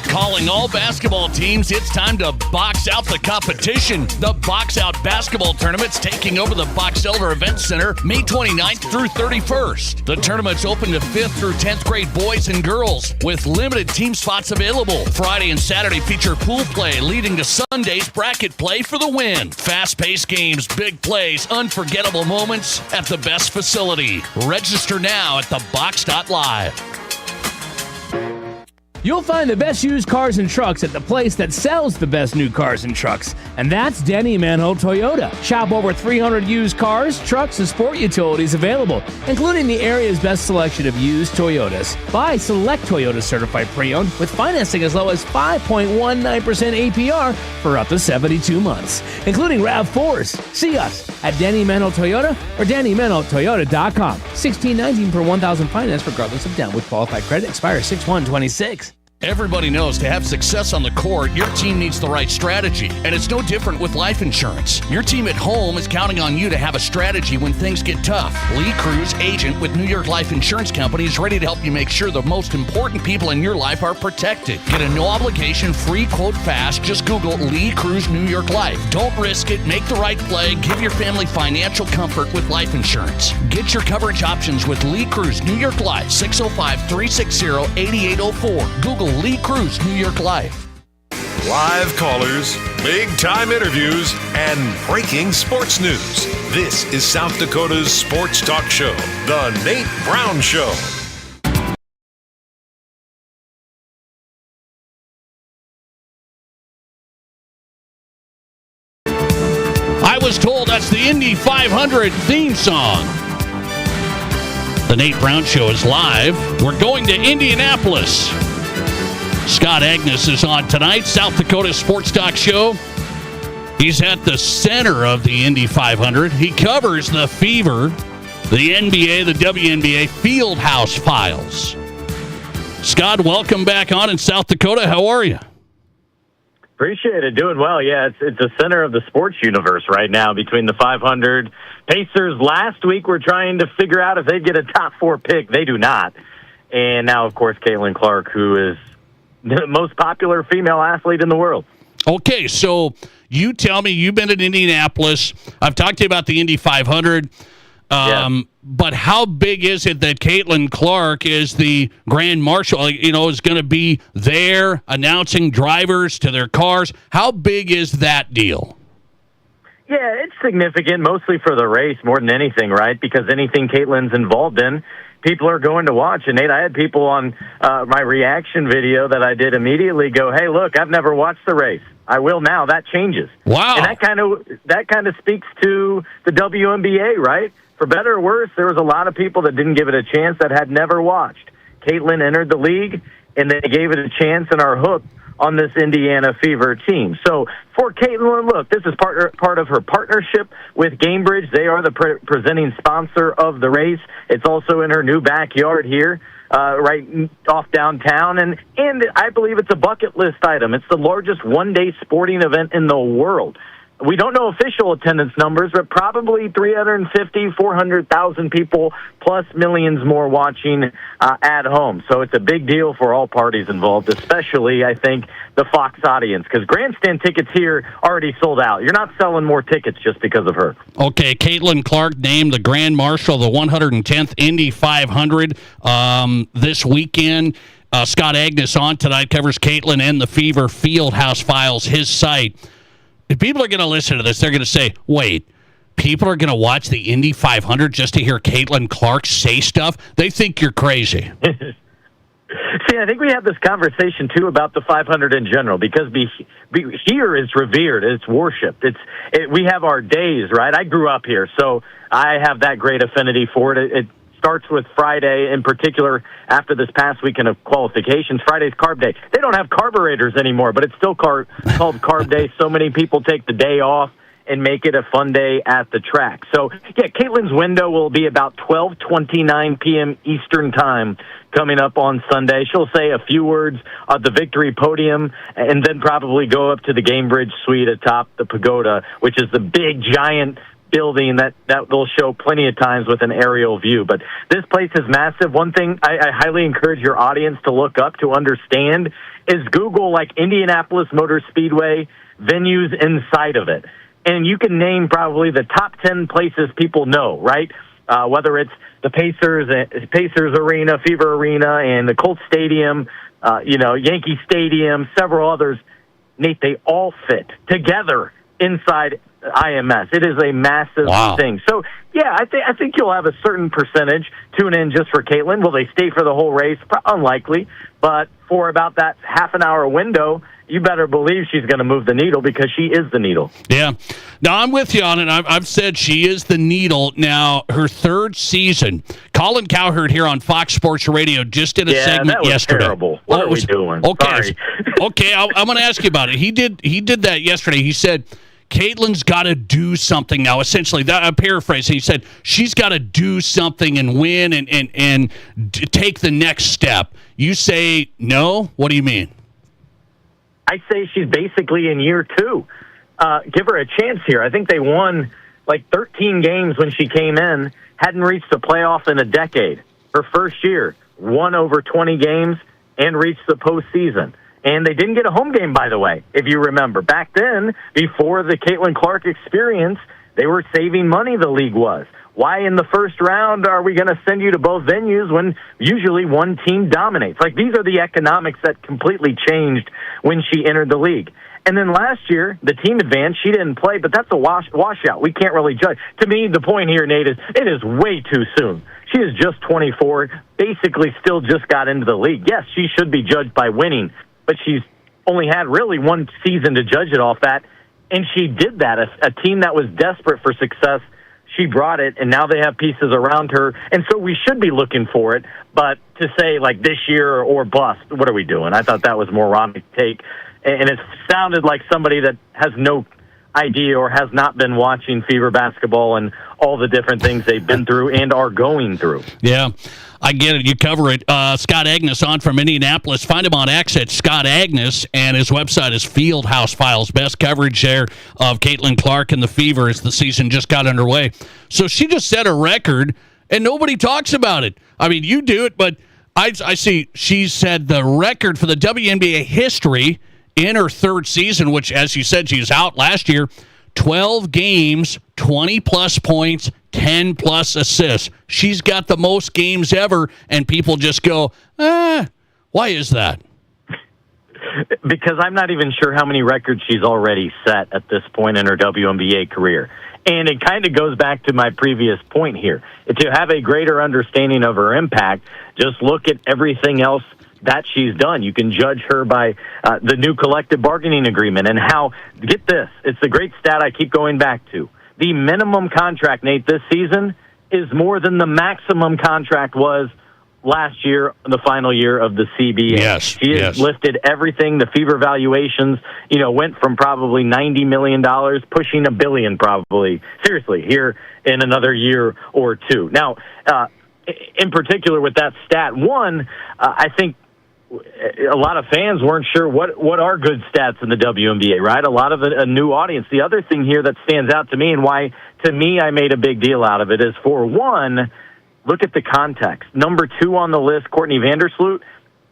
Calling all basketball teams, it's time to box out the competition. The Box Out Basketball Tournament's taking over the Box Elder Event Center May 29th through 31st. The tournament's open to 5th through 10th grade boys and girls with limited team spots available. Friday and Saturday feature pool play, leading to Sunday's bracket play for the win. Fast-paced games, big plays, unforgettable moments at the best facility. Register now at thebox.live. You'll find the best used cars and trucks at the place that sells the best new cars and trucks, and that's Denny Manholt Toyota. Shop over 300 used cars, trucks, and sport utilities available, including the area's best selection of used Toyotas. Buy select Toyota certified pre-owned with financing as low as 5.19% APR for up to 72 months, including RAV4s. See us at Denny Manholt Toyota or DennyManholtToyota.com. $16.19 per $1,000 finance regardless of down with qualified credit. Expires 6/1/26. Everybody knows to have success on the court, your team needs the right strategy. And it's no different with life insurance. Your team at home is counting on you to have a strategy when things get tough. Lee Cruz, agent with New York Life Insurance Company, is ready to help you make sure the most important people in your life are protected. Get a no-obligation, free quote fast. Just Google Lee Cruz New York Life. Don't risk it. Make the right play. Give your family financial comfort with life insurance. Get your coverage options with Lee Cruz New York Life, 605-360-8804. Google Lee Cruz New York Life. Live callers, big-time interviews, and breaking sports news. This is South Dakota's sports talk show, The Nate Brown Show. I was told that's the Indy 500 theme song. The Nate Brown Show is live. We're going to Indianapolis. Scott Agnes is on tonight, South Dakota Sports Talk Show. He's at the center of the Indy 500. He covers the Fever, the NBA, the WNBA Fieldhouse Files. Scott, welcome back on in South Dakota. How are you? Appreciate it. Doing well. Yeah, it's the center of the sports universe right now between the 500. Pacers last week were trying to figure out if they'd get a top 4 pick. They do not. And now, of course, Caitlin Clark, who is the most popular female athlete in the world. Okay, so you tell me, you've been in Indianapolis. I've talked to you about the Indy 500. But how big is it that Caitlin Clark is the grand marshal, is going to be there announcing drivers to their cars? How big is that deal? Yeah, it's significant, mostly for the race more than anything, right? Because anything Caitlin's involved in, people are going to watch. And, Nate, I had people on my reaction video that I did immediately go, hey, look, I've never watched the race. I will now. That changes. Wow. And that kind of speaks to the WNBA, right? For better or worse, there was a lot of people that didn't give it a chance that had never watched. Caitlin entered the league, and they gave it a chance and are hooked on this Indiana Fever team. So for Caitlin, look, this is part of her partnership with Gamebridge. They are the presenting sponsor of the race. It's also in her new backyard here, right off downtown. And I believe it's a bucket list item. It's the largest one-day sporting event in the world. We don't know official attendance numbers, but probably 350, 400,000 people, plus millions more watching at home. So it's a big deal for all parties involved, especially, I think, the Fox audience, because grandstand tickets here already sold out. You're not selling more tickets just because of her. Okay, Caitlin Clark named the Grand Marshal of the 110th Indy 500 this weekend. Scott Agnes on tonight covers Caitlin and the Fever Fieldhouse Files, his site. If people are going to listen to this, they're going to say, wait, people are going to watch the Indy 500 just to hear Caitlin Clark say stuff? They think you're crazy. See, I think we have this conversation, too, about the 500 in general, because here is revered. It's worshipped. We have our days, right? I grew up here, so I have that great affinity for it. It starts with Friday, in particular, after this past weekend of qualifications. Friday's Carb Day. They don't have carburetors anymore, but it's still called Carb Day. So many people take the day off, and make it a fun day at the track. So, yeah, Caitlin's window will be about 12:29 p.m. Eastern Time coming up on Sunday. She'll say a few words at the victory podium and then probably go up to the Gamebridge Suite atop the pagoda, which is the big, giant building that they'll show plenty of times with an aerial view. But this place is massive. One thing I highly encourage your audience to look up to understand is Google, like, Indianapolis Motor Speedway venues inside of it. And you can name probably the top 10 places people know, right? Whether it's the Pacers Arena, Fever Arena, and the Colts Stadium, Yankee Stadium, several others. Nate, they all fit together inside IMS. It is a massive thing. So, yeah, I think you'll have a certain percentage tune in just for Caitlin. Will they stay for the whole race? Unlikely. But for about that half an hour window, you better believe she's going to move the needle because she is the needle. Yeah. Now, I'm with you on it. I've said she is the needle. Now, her third season, Colin Cowherd here on Fox Sports Radio just did a segment that was yesterday. Terrible. What are we doing? Okay. Sorry. Okay, I'm going to ask you about it. He did that yesterday. He said, Caitlin's got to do something now. Essentially, that I'm paraphrasing. He said she's got to do something and win and take the next step. You say no? What do you mean? I say she's basically in year 2. Give her a chance here. I think they won like 13 games when she came in, hadn't reached the playoff in a decade. Her first year, won over 20 games and reached the postseason. And they didn't get a home game, by the way, if you remember. Back then, before the Caitlin Clark experience, they were saving money, the league was. Why in the first round are we going to send you to both venues when usually one team dominates? Like, these are the economics that completely changed when she entered the league. And then last year, the team advanced. She didn't play, but that's a washout. We can't really judge. To me, the point here, Nate, is it is way too soon. She is just 24, basically still just got into the league. Yes, she should be judged by winning, but she's only had really one season to judge it off that, and she did that. A team that was desperate for success, she brought it, and now they have pieces around her, and so we should be looking for it. But to say, like, this year or bust, what are we doing? I thought that was more Ronnie's take, and it sounded like somebody that has no idea or has not been watching Fever basketball and all the different things they've been through and are going through. Yeah, I get it. You cover it. Scott Agnes on from Indianapolis. Find him on X at Scott Agnes, and his website is Fieldhouse Files. Best coverage there of Caitlin Clark and the Fever as the season just got underway. So she just set a record, and nobody talks about it. I mean, you do it, but I see she set the record for the WNBA history in her third season, which, as you said, she was out last year. 12 games, 20-plus points, 10-plus assists. She's got the most games ever, and people just go, why is that? Because I'm not even sure how many records she's already set at this point in her WNBA career. And it kind of goes back to my previous point here. To have a greater understanding of her impact, just look at everything else that she's done. You can judge her by the new collective bargaining agreement and how, get this, it's a great stat I keep going back to. The minimum contract, Nate, this season is more than the maximum contract was last year, the final year of the CBA. Yes, she has lifted everything. The Fever valuations, went from probably $90 million, pushing $1 billion probably, seriously, here in another year or two. Now, in particular with that stat, one, I think a lot of fans weren't sure what are good stats in the WNBA, right? A lot of a new audience. The other thing here that stands out to me and why, to me, I made a big deal out of it is, for one, look at the context. Number 2 on the list, Courtney Vandersloot,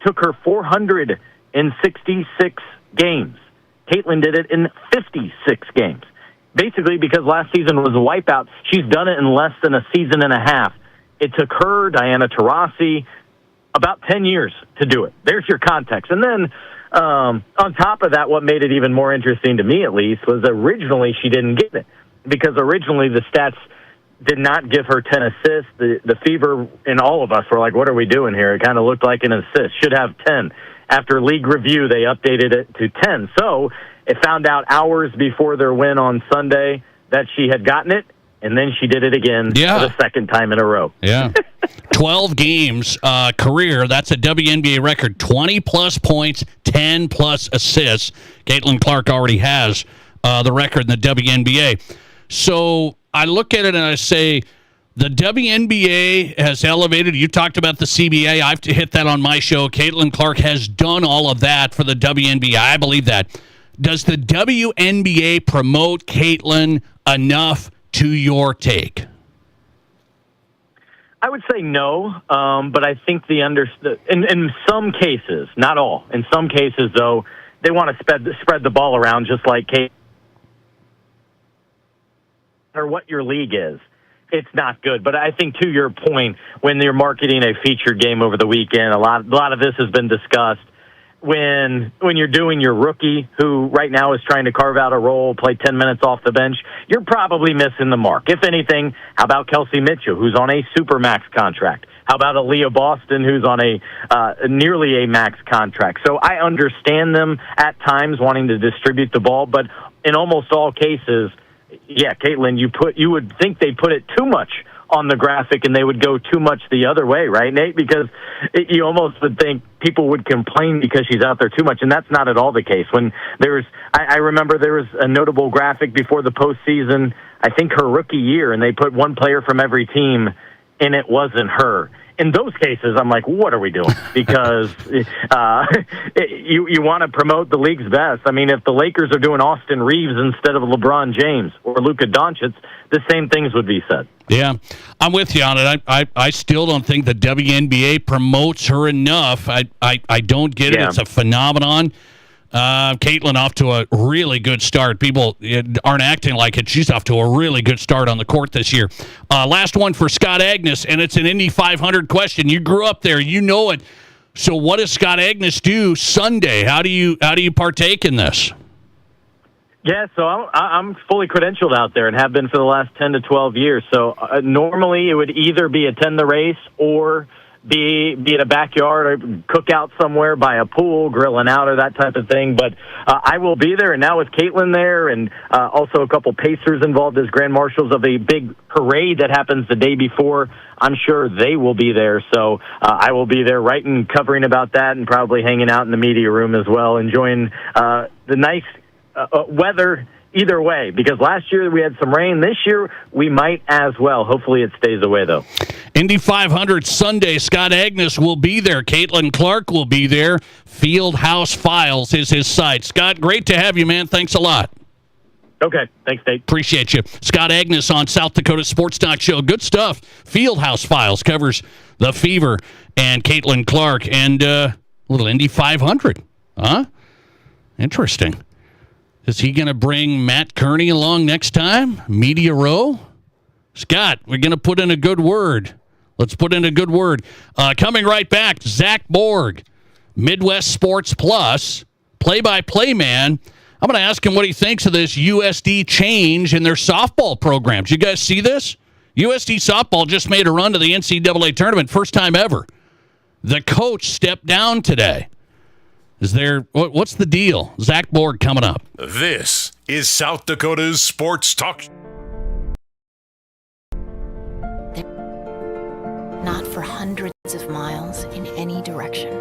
took her 466 games. Caitlin did it in 56 games. Basically, because last season was a wipeout, she's done it in less than a season and a half. It took her, Diana Taurasi, about 10 years to do it. There's your context. And then on top of that, what made it even more interesting to me, at least, was originally she didn't get it. Because originally the stats did not give her 10 assists. The Fever and all of us were like, what are we doing here? It kind of looked like an assist. Should have 10. After league review, they updated it to 10. So it found out hours before their win on Sunday that she had gotten it, and then she did it again for the second time in a row. Yeah. 12 games career. That's a WNBA record. 20-plus points, 10-plus assists. Caitlin Clark already has the record in the WNBA. So I look at it and I say, the WNBA has elevated. You talked about the CBA. I've hit that on my show. Caitlin Clark has done all of that for the WNBA. I believe that. Does the WNBA promote Caitlin enough to your take? I would say no, but I think in some cases, not all, in some cases, though, they want to spread the ball around just like Caitlin. Or what your league is, it's not good. But I think to your point, when you're marketing a featured game over the weekend, a lot of this has been discussed. When you're doing your rookie, who right now is trying to carve out a role, play 10 minutes off the bench, you're probably missing the mark. If anything, how about Kelsey Mitchell, who's on a supermax contract? How about Aaliyah Boston, who's on a nearly a max contract? So I understand them at times wanting to distribute the ball, but in almost all cases, yeah, Caitlin, you would think they put it too much on the graphic and they would go too much the other way, right, Nate? Because you almost would think people would complain because she's out there too much, and that's not at all the case. When I remember there was a notable graphic before the postseason, I think her rookie year, and they put one player from every team, and it wasn't her. In those cases, I'm like, what are we doing? Because you want to promote the league's best. I mean, if the Lakers are doing Austin Reeves instead of LeBron James or Luka Doncic, the same things would be said. Yeah, I'm with you on it. I still don't think the WNBA promotes her enough. I don't get it. It's a phenomenon. Caitlin off to a really good start. People aren't acting like it. She's off to a really good start on the court this year. Last one for Scott Agnes, and it's an Indy 500 question. You grew up there. You know it. So what does Scott Agnes do Sunday? How do you partake in this? Yeah, so I'm fully credentialed out there and have been for the last 10 to 12 years. So normally it would either be attend the race or be at a backyard or cook out somewhere by a pool, grilling out or that type of thing. But I will be there, and now with Caitlin there and also a couple Pacers involved as grand marshals of a big parade that happens the day before, I'm sure they will be there. So I will be there writing, covering about that, and probably hanging out in the media room as well, enjoying the nice weather either way, because last year we had some rain. This year we might as well. Hopefully it stays away, though. Indy 500 Sunday. Scott Agnes will be there. Caitlin Clark will be there. Fieldhouse Files is his site. Scott, great to have you, man. Thanks a lot. Okay. Thanks, Nate. Appreciate you. Scott Agnes on South Dakota Sports Talk Show. Good stuff. Fieldhouse Files covers the Fever and Caitlin Clark and little Indy 500. Huh? Interesting. Is he going to bring Matt Kearney along next time? Media Row? Scott, we're going to put in a good word. Let's put in a good word. Coming right back, Zach Borg, Midwest Sports Plus, play-by-play man. I'm going to ask him what he thinks of this USD change in their softball programs. You guys see this? USD softball just made a run to the NCAA tournament, first time ever. The coach stepped down today. What's the deal? Zach Borg coming up. This is South Dakota's Sports Talk. Not for hundreds of miles in any direction.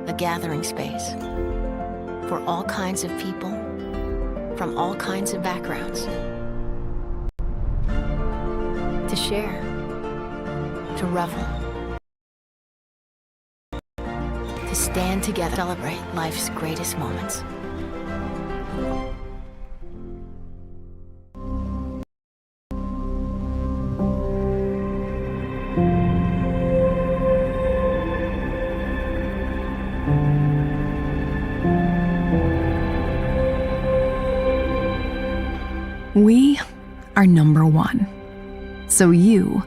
A gathering space for all kinds of people from all kinds of backgrounds. To share, to revel, to stand together, celebrate life's greatest moments. We are number one, so you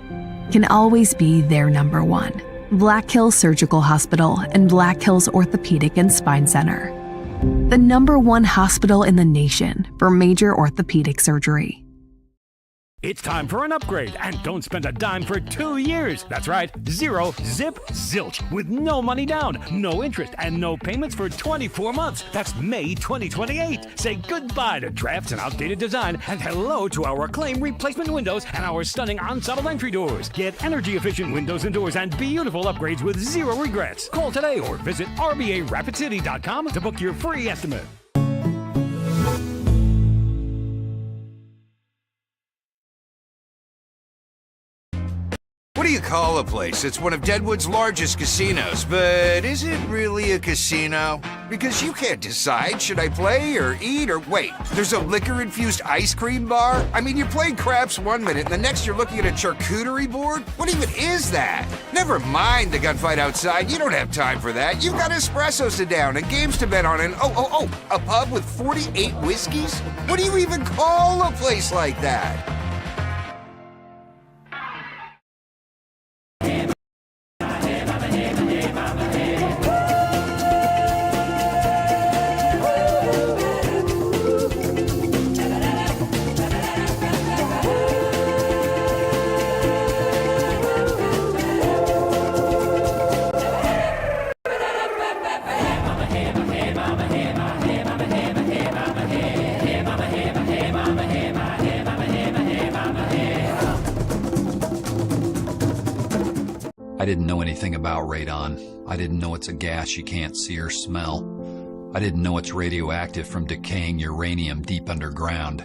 can always be their number one. Black Hills Surgical Hospital and Black Hills Orthopedic and Spine Center. The number one hospital in the nation for major orthopedic surgery. It's time for an upgrade, and don't spend a dime for 2 years. That's right, 0 zip zilch with no money down, no interest, and no payments for 24 months. That's May 2028. Say goodbye to drafts and outdated design, and hello to our acclaimed replacement windows and our stunning ensemble entry doors. Get energy-efficient windows and doors and beautiful upgrades with zero regrets. Call today or visit RBARapidCity.com to book your free estimate. What do you call a place that's one of Deadwood's largest casinos, but is it really a casino? Because you can't decide, should I play or eat or wait, there's a liquor-infused ice cream bar? I mean, you're playing craps one minute and the next you're looking at a charcuterie board? What even is that? Never mind the gunfight outside, you don't have time for that. You've got espressos to down and games to bet on and a pub with 48 whiskeys? What do you even call a place like that? I didn't know anything about radon. I didn't know it's a gas you can't see or smell. I didn't know it's radioactive from decaying uranium deep underground.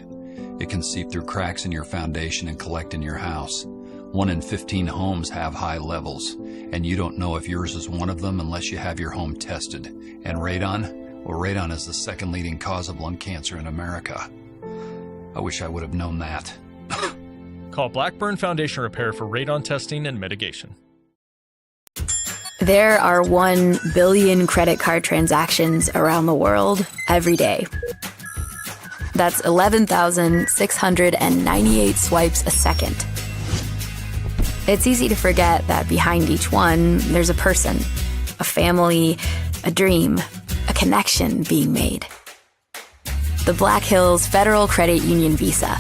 It can seep through cracks in your foundation and collect in your house. 1 in 15 homes have high levels, and you don't know if yours is one of them unless you have your home tested. And radon? Well, radon is the second leading cause of lung cancer in America. I wish I would have known that. Call Blackburn Foundation Repair for radon testing and mitigation. There are 1 billion credit card transactions around the world every day. That's 11,698 swipes a second. It's easy to forget that behind each one, there's a person, a family, a dream, a connection being made. The Black Hills Federal Credit Union Visa,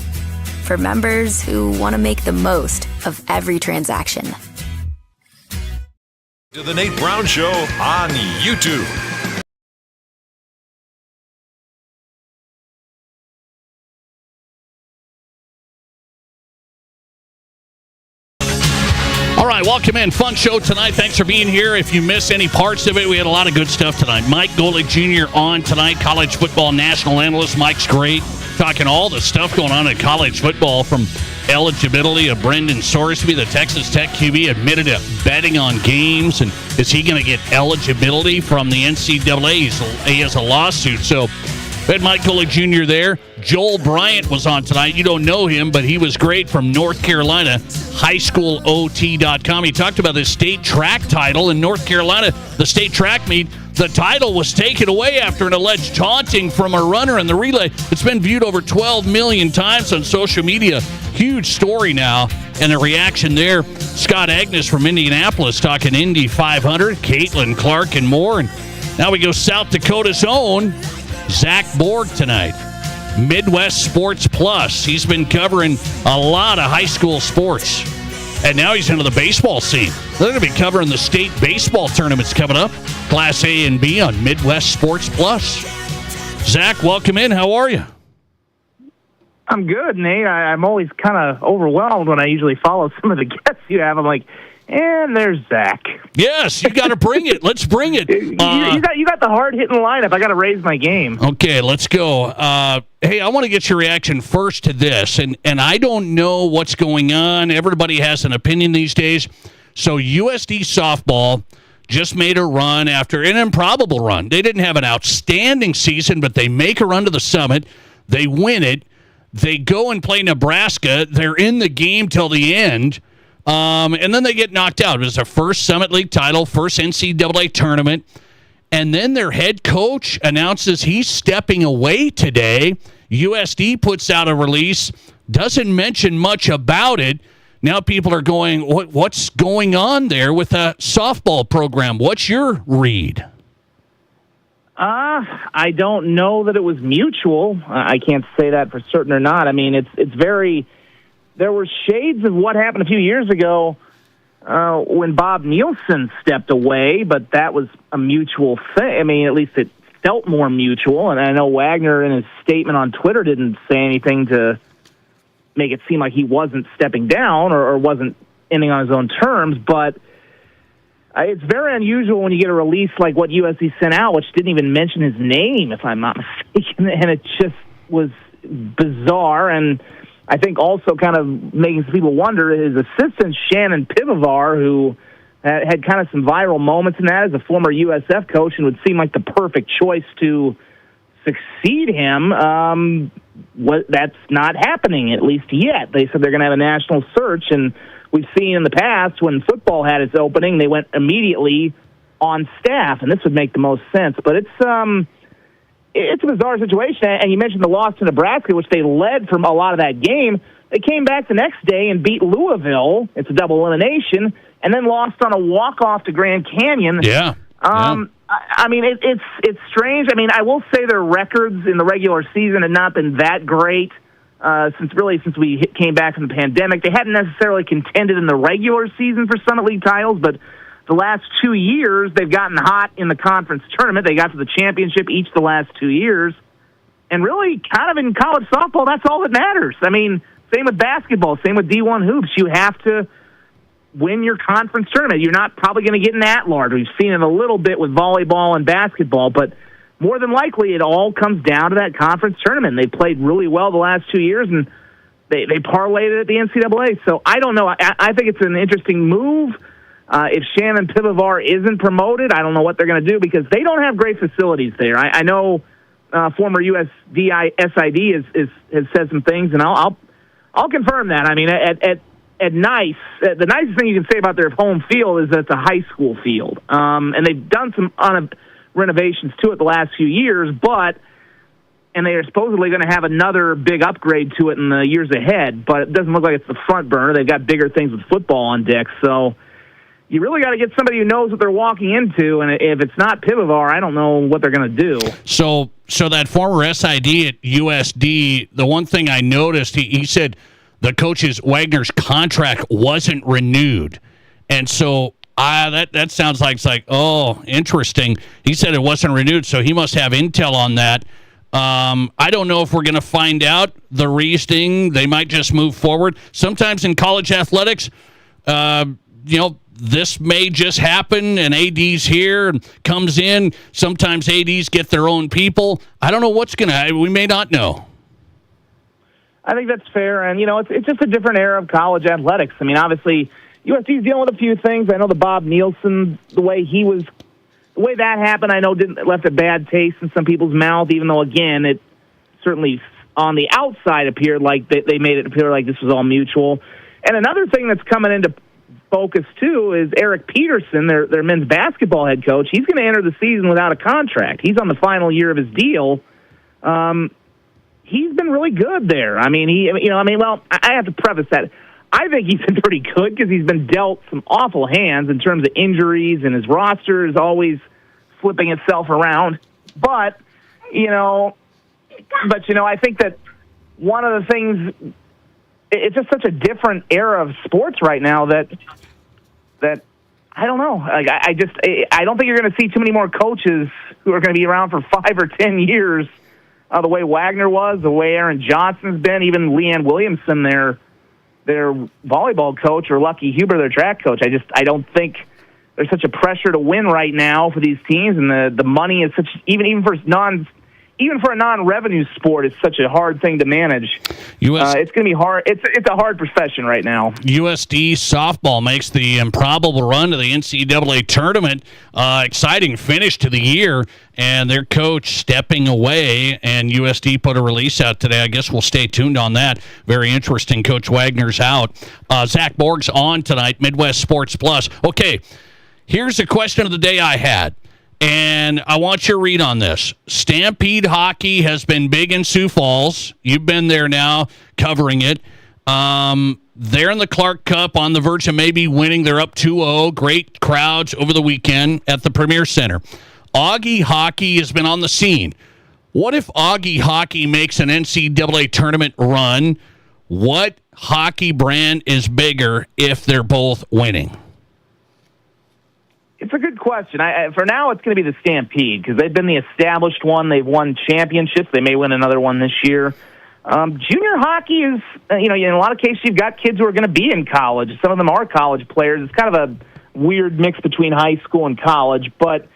for members who want to make the most of every transaction. To the Nate Brown Show on YouTube. All right, welcome in. Fun show tonight. Thanks for being here. If you miss any parts of it, we had a lot of good stuff tonight. Mike Golick Jr. on tonight, college football national analyst. Mike's great, talking all the stuff going on in college football, from eligibility of Brendan Sorsby, the Texas Tech QB, admitted to betting on games, and is he going to get eligibility from the NCAA? He has a lawsuit. So we had Mike Golick Jr. there. Joel Bryant was on tonight. You don't know him, but he was great, from North Carolina, highschoolot.com. He talked about the state track title in North Carolina, the state track meet. The title was taken away after an alleged taunting from a runner in the relay. It's been viewed over 12 million times on social media. Huge story now, and a reaction there. Scott Agnes from Indianapolis talking Indy 500, Caitlin Clark, and more. And now we go South Dakota's own Zach Borg tonight. Midwest Sports Plus. He's been covering a lot of high school sports, and now he's into the baseball scene. They're going to be covering the state baseball tournaments coming up, Class A and B, on Midwest Sports Plus. Zach, welcome in. How are you? I'm good, Nate. I'm always kind of overwhelmed when I usually follow some of the guests you have. I'm like, and there's Zach. Yes, you got to bring it. Let's bring it. You got the hard-hitting lineup. I got to raise my game. Okay, let's go. Hey, I want to get your reaction first to this, and I don't know what's going on. Everybody has an opinion these days. So USD softball just made a run after an improbable run. They didn't have an outstanding season, but they make a run to the summit. They win it. They go and play Nebraska. They're in the game till the end. And then they get knocked out. It was their first Summit League title, first NCAA tournament. And then their head coach announces he's stepping away today. USD puts out a release, doesn't mention much about it. Now people are going, what's going on there with a softball program? What's your read? I don't know that it was mutual. I can't say that for certain or not. I mean, it's very... There were shades of what happened a few years ago when Bob Nielsen stepped away, but that was a mutual thing. I mean, at least it felt more mutual. And I know Wagner, in his statement on Twitter, didn't say anything to make it seem like he wasn't stepping down or wasn't ending on his own terms. But it's very unusual when you get a release like what USC sent out, which didn't even mention his name, if I'm not mistaken. And it just was bizarre. And I think also kind of making some people wonder, his assistant Shannon Pivovar, who had kind of some viral moments in that as a former USF coach and would seem like the perfect choice to succeed him. That's not happening, at least yet. They said they're going to have a national search, and we've seen in the past when football had its opening, they went immediately on staff, and this would make the most sense. But it's a bizarre situation, and you mentioned the loss to Nebraska, which they led from a lot of that game. They came back the next day and beat Louisville. It's a double elimination, and then lost on a walk-off to Grand Canyon. Yeah. I mean, it's strange. I mean, I will say their records in the regular season had not been that great since we came back from the pandemic. They hadn't necessarily contended in the regular season for Summit League titles, but the last 2 years they've gotten hot in the conference tournament. They got to the championship each the last 2 years. And really, kind of in college softball, that's all that matters. I mean, same with basketball, same with D1 hoops. You have to win your conference tournament. You're not probably going to get an at-large. We've seen it a little bit with volleyball and basketball, but more than likely it all comes down to that conference tournament. They played really well the last 2 years, and they parlayed it at the NCAA. So I don't know. I think it's an interesting move. If Shannon Pivovar isn't promoted, I don't know what they're going to do because they don't have great facilities there. I know former USD SID has said some things, and I'll confirm that. I mean, at Nice, the nicest thing you can say about their home field is that it's a high school field. And they've done some renovations to it the last few years, and they are supposedly going to have another big upgrade to it in the years ahead, but it doesn't look like it's the front burner. They've got bigger things with football on deck, so you really got to get somebody who knows what they're walking into, and if it's not Pivovar, I don't know what they're going to do. So that former SID at USD, the one thing I noticed, he said the coach's Wagner's contract wasn't renewed. And so that sounds like it's like, oh, interesting. He said it wasn't renewed, so he must have intel on that. I don't know if we're going to find out the reasoning. They might just move forward. Sometimes in college athletics, this may just happen, and AD's here and comes in. Sometimes ADs get their own people. I don't know what's going to. We may not know. I think that's fair, and it's just a different era of college athletics. I mean, obviously, USC's dealing with a few things. I know the Bob Nielsen, the way that happened, I know left a bad taste in some people's mouth. Even though, again, it certainly on the outside appeared like they made it appear like this was all mutual. And another thing that's coming into focus too is Eric Peterson, their men's basketball head coach. He's going to enter the season without a contract. He's on the final year of his deal. He's been really good there. I mean, I have to preface that. I think he's been pretty good because he's been dealt some awful hands in terms of injuries, and his roster is always flipping itself around. But, I think that one of the things, it's just such a different era of sports right now that I don't know. Like, I don't think you're going to see too many more coaches who are going to be around for 5 or 10 years. The way Wagner was, the way Aaron Johnson's been, even Leanne Williamson, their volleyball coach, or Lucky Huber, their track coach. I don't think there's such a pressure to win right now for these teams, and the money is such even for a non-revenue sport, it's such a hard thing to manage. It's going to be hard. It's a hard profession right now. USD softball makes the improbable run to the NCAA tournament. Exciting finish to the year, and their coach stepping away, and USD put a release out today. I guess we'll stay tuned on that. Very interesting. Coach Wagner's out. Zach Borg's on tonight, Midwest Sports Plus. Okay, here's a question of the day I had. And I want your read on this. Stampede hockey has been big in Sioux Falls. You've been there now covering it. They're in the Clark Cup, on the verge of maybe winning. They're up 2-0. Great crowds over the weekend at the Premier Center. Augie hockey has been on the scene. What if Augie hockey makes an NCAA tournament run? What hockey brand is bigger if they're both winning? It's a good question. For now, it's going to be the Stampede because they've been the established one. They've won championships. They may win another one this year. Junior hockey is, in a lot of cases, you've got kids who are going to be in college. Some of them are college players. It's kind of a weird mix between high school and college. But,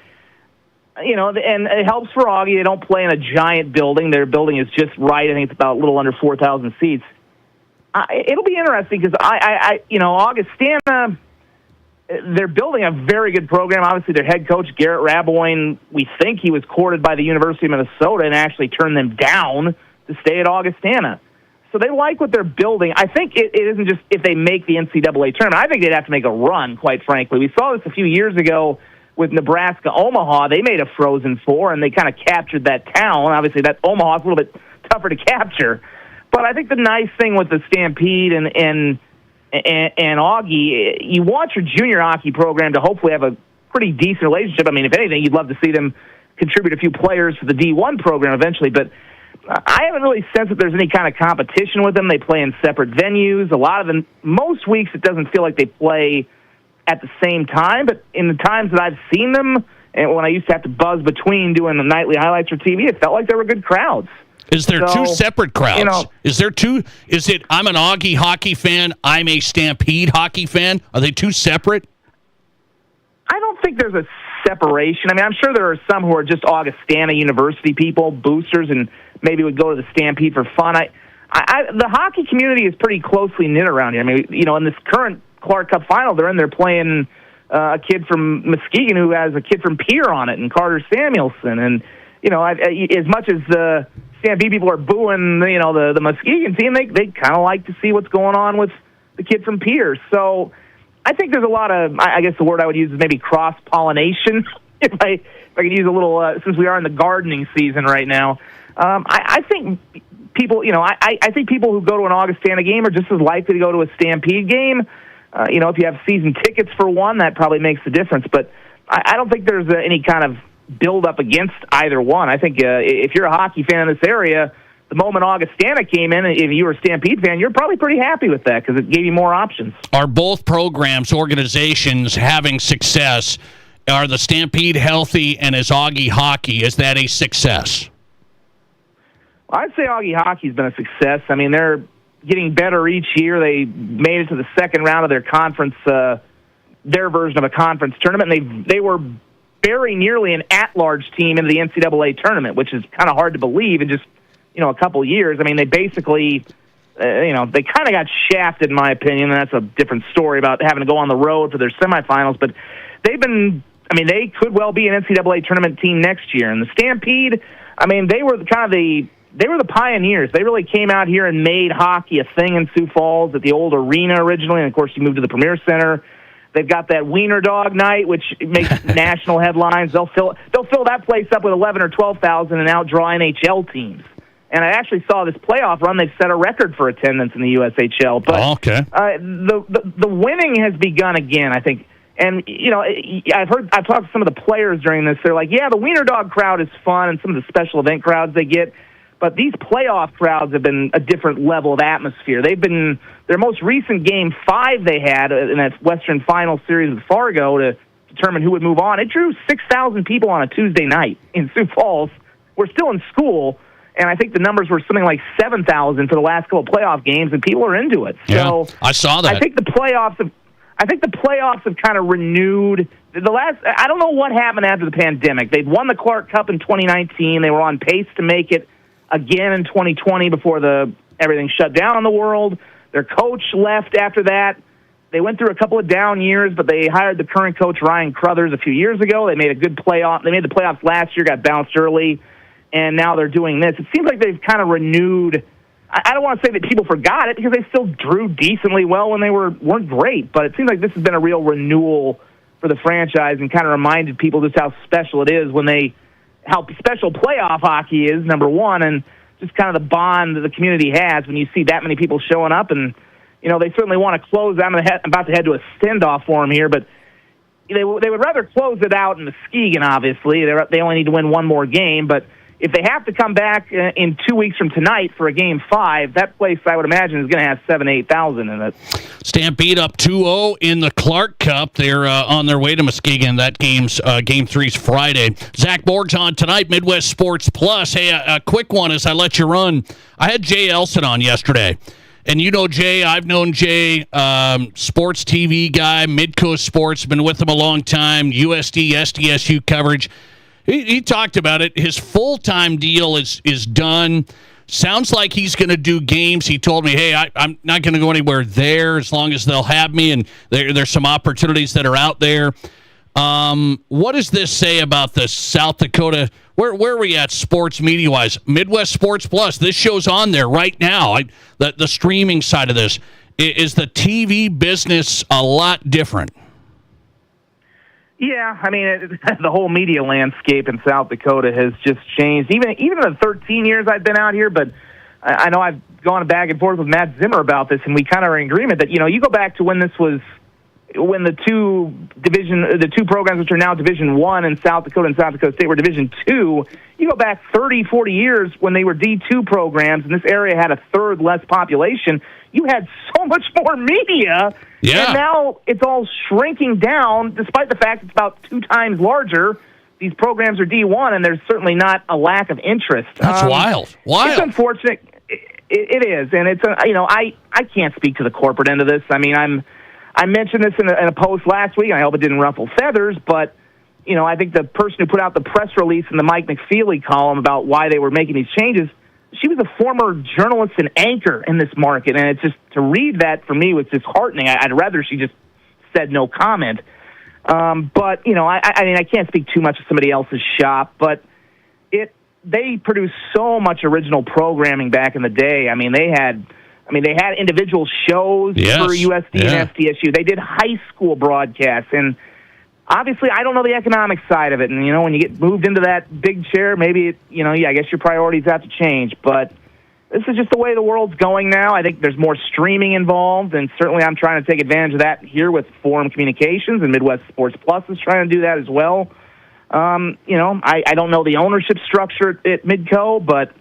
and it helps for Augie. They don't play in a giant building. Their building is just right. I think it's about a little under 4,000 seats. it'll be interesting because Augustana, they're building a very good program. Obviously, their head coach, Garrett Raboin, we think he was courted by the University of Minnesota and actually turned them down to stay at Augustana. So they like what they're building. I think it isn't just if they make the NCAA tournament. I think they'd have to make a run, quite frankly. We saw this a few years ago with Nebraska-Omaha. They made a Frozen Four, and they kind of captured that town. Obviously, that Omaha's a little bit tougher to capture. But I think the nice thing with the Stampede and Augie, you want your junior hockey program to hopefully have a pretty decent relationship. I mean, if anything, you'd love to see them contribute a few players to the D1 program eventually, but I haven't really sensed that there's any kind of competition with them. They play in separate venues. A lot of them, most weeks it doesn't feel like they play at the same time, but in the times that I've seen them, and when I used to have to buzz between doing the nightly highlights for TV, it felt like there were good crowds. Is there two separate crowds? Is there two? Is it I'm an Augie hockey fan, I'm a Stampede hockey fan? Are they two separate? I don't think there's a separation. I mean, I'm sure there are some who are just Augustana University people, boosters, and maybe would go to the Stampede for fun. The hockey community is pretty closely knit around here. I mean, in this current Clark Cup final, they're in there playing a kid from Muskegon who has a kid from Pierre on it, and Carter Samuelson. And, as much as the Stampede people are booing, the Muskegon team, they kind of like to see what's going on with the kid from Pierre. So I think there's a lot of, I guess the word I would use is maybe cross-pollination, if I could use a little, since we are in the gardening season right now. I think people, I think people who go to an Augustana game are just as likely to go to a Stampede game. If you have season tickets for one, that probably makes the difference. But I don't think there's any kind of build-up against either one. I think if you're a hockey fan in this area, the moment Augustana came in, if you were a Stampede fan, you're probably pretty happy with that because it gave you more options. Are both programs, organizations having success? Are the Stampede healthy, and is Augie hockey, is that a success? I'd say Augie hockey's been a success. I mean, they're getting better each year. They made it to the second round of their conference, their version of a conference tournament, and they were very nearly an at-large team into the NCAA tournament, which is kind of hard to believe in just, a couple years. I mean, they basically, they kind of got shafted, in my opinion, and that's a different story about having to go on the road for their semifinals, but they could well be an NCAA tournament team next year. And the Stampede, they were the pioneers. They really came out here and made hockey a thing in Sioux Falls at the old arena originally, and of course you moved to the Premier Center. They've got that Wiener Dog night, which makes national headlines. They'll fill that place up with 11 or 12,000 and outdraw NHL teams. And I actually saw this playoff run. They've set a record for attendance in the USHL. But the winning has begun again, I think. And I've talked to some of the players during this. They're like, yeah, the Wiener Dog crowd is fun, and some of the special event crowds they get. But these playoff crowds have been a different level of atmosphere. They've been their most recent game 5 they had in that Western Final Series with Fargo to determine who would move on. It drew 6,000 people on a Tuesday night in Sioux Falls. We're still in school, and I think the numbers were something like 7,000 for the last couple of playoff games, and people are into it. Yeah, so I saw that. I think the playoffs have kind of renewed. I don't know what happened after the pandemic. They'd won the Clark Cup in 2019. They were on pace to make it again in 2020 before everything shut down in the world. Their coach left after that. They went through a couple of down years, but they hired the current coach, Ryan Crothers, a few years ago. They made a good playoff. They made the playoffs last year, got bounced early, and now they're doing this. It seems like they've kind of renewed. I don't want to say that people forgot it because they still drew decently well when they weren't great, but it seems like this has been a real renewal for the franchise and kind of reminded people just how special it is how special playoff hockey is, number one, and just kind of the bond that the community has when you see that many people showing up. And, they certainly want to close. I'm about to head to a send-off for them here, but they would rather close it out in Muskegon, obviously. They only need to win one more game, but if they have to come back in 2 weeks from tonight for a Game 5, that place, I would imagine, is going to have 7,000-8,000 in it. Stampede up 2-0 in the Clark Cup. They're on their way to Muskegon. That Game 3's Friday. Zach Borg's on tonight, Midwest Sports Plus. Hey, a quick one as I let you run. I had Jay Elson on yesterday. And you know Jay, I've known Jay, sports TV guy, Midcoast Sports, been with him a long time, USD, SDSU coverage. He talked about it. His full-time deal is done. Sounds like he's going to do games. He told me, hey, I'm not going to go anywhere there as long as they'll have me, and there's some opportunities that are out there. What does this say about the South Dakota? Where are we at sports media-wise? Midwest Sports Plus. This show's on there right now. The streaming side of this. Is the TV business a lot different? Yeah, I mean, the whole media landscape in South Dakota has just changed. Even in the 13 years I've been out here, but I know I've gone back and forth with Matt Zimmer about this, and we kind of are in agreement that, you go back to when the two programs which are now Division I in South Dakota and South Dakota State were Division II. You go back 30, 40 years when they were D2 programs, and this area had a third less population. You had so much more media, and now it's all shrinking down, despite the fact it's about 2 times larger. These programs are D1, and there's certainly not a lack of interest. That's wild. It's unfortunate. It is, and it's I can't speak to the corporate end of this. I mean, I mentioned this in a post last week, and I hope it didn't ruffle feathers, but I think the person who put out the press release in the Mike McFeely column about why they were making these changes, she was a former journalist and anchor in this market, and it's just, to read that for me was disheartening. I'd rather she just said no comment. But, I mean, I can't speak too much of somebody else's shop, but they produced so much original programming back in the day. I mean, they had individual shows for USD and SDSU. They did high school broadcasts, and obviously, I don't know the economic side of it. And, when you get moved into that big chair, maybe, I guess your priorities have to change. But this is just the way the world's going now. I think there's more streaming involved, and certainly I'm trying to take advantage of that here with Forum Communications, and Midwest Sports Plus is trying to do that as well. I don't know the ownership structure at Midco, but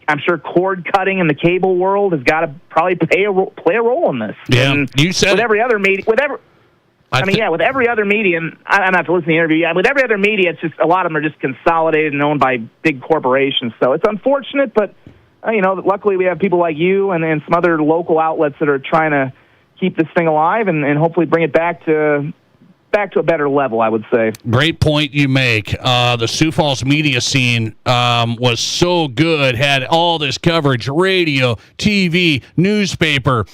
I'm sure cord cutting in the cable world has got to probably play a role in this. Yeah, and you said with every other media, with every other media, and I'm not to listen to the interview. Yeah, with every other media, it's just a lot of them are just consolidated and owned by big corporations. So it's unfortunate, but luckily we have people like you and some other local outlets that are trying to keep this thing alive and hopefully bring it back to a better level, I would say. Great point you make. The Sioux Falls media scene was so good, had all this coverage, radio, TV, newspaper,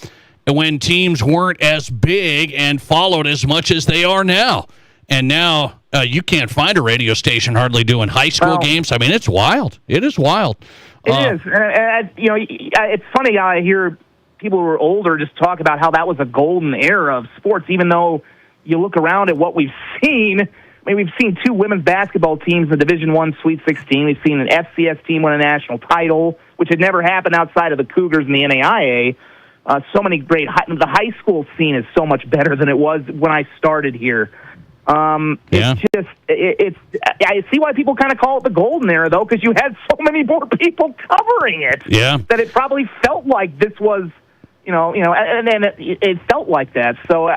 when teams weren't as big and followed as much as they are now. And now you can't find a radio station hardly doing high school games. I mean, it's wild. It is wild. It is. And, it's funny how I hear people who are older just talk about how that was a golden era of sports, even though you look around at what we've seen. I mean, we've seen 2 women's basketball teams in the Division I Sweet 16. We've seen an FCS team win a national title, which had never happened outside of the Cougars and the NAIA. So many great the high school scene is so much better than it was when I started here. It's I see why people kind of call it the golden era, though, because you had so many more people covering it. Yeah, that it probably felt like this was, and then it felt like that. So.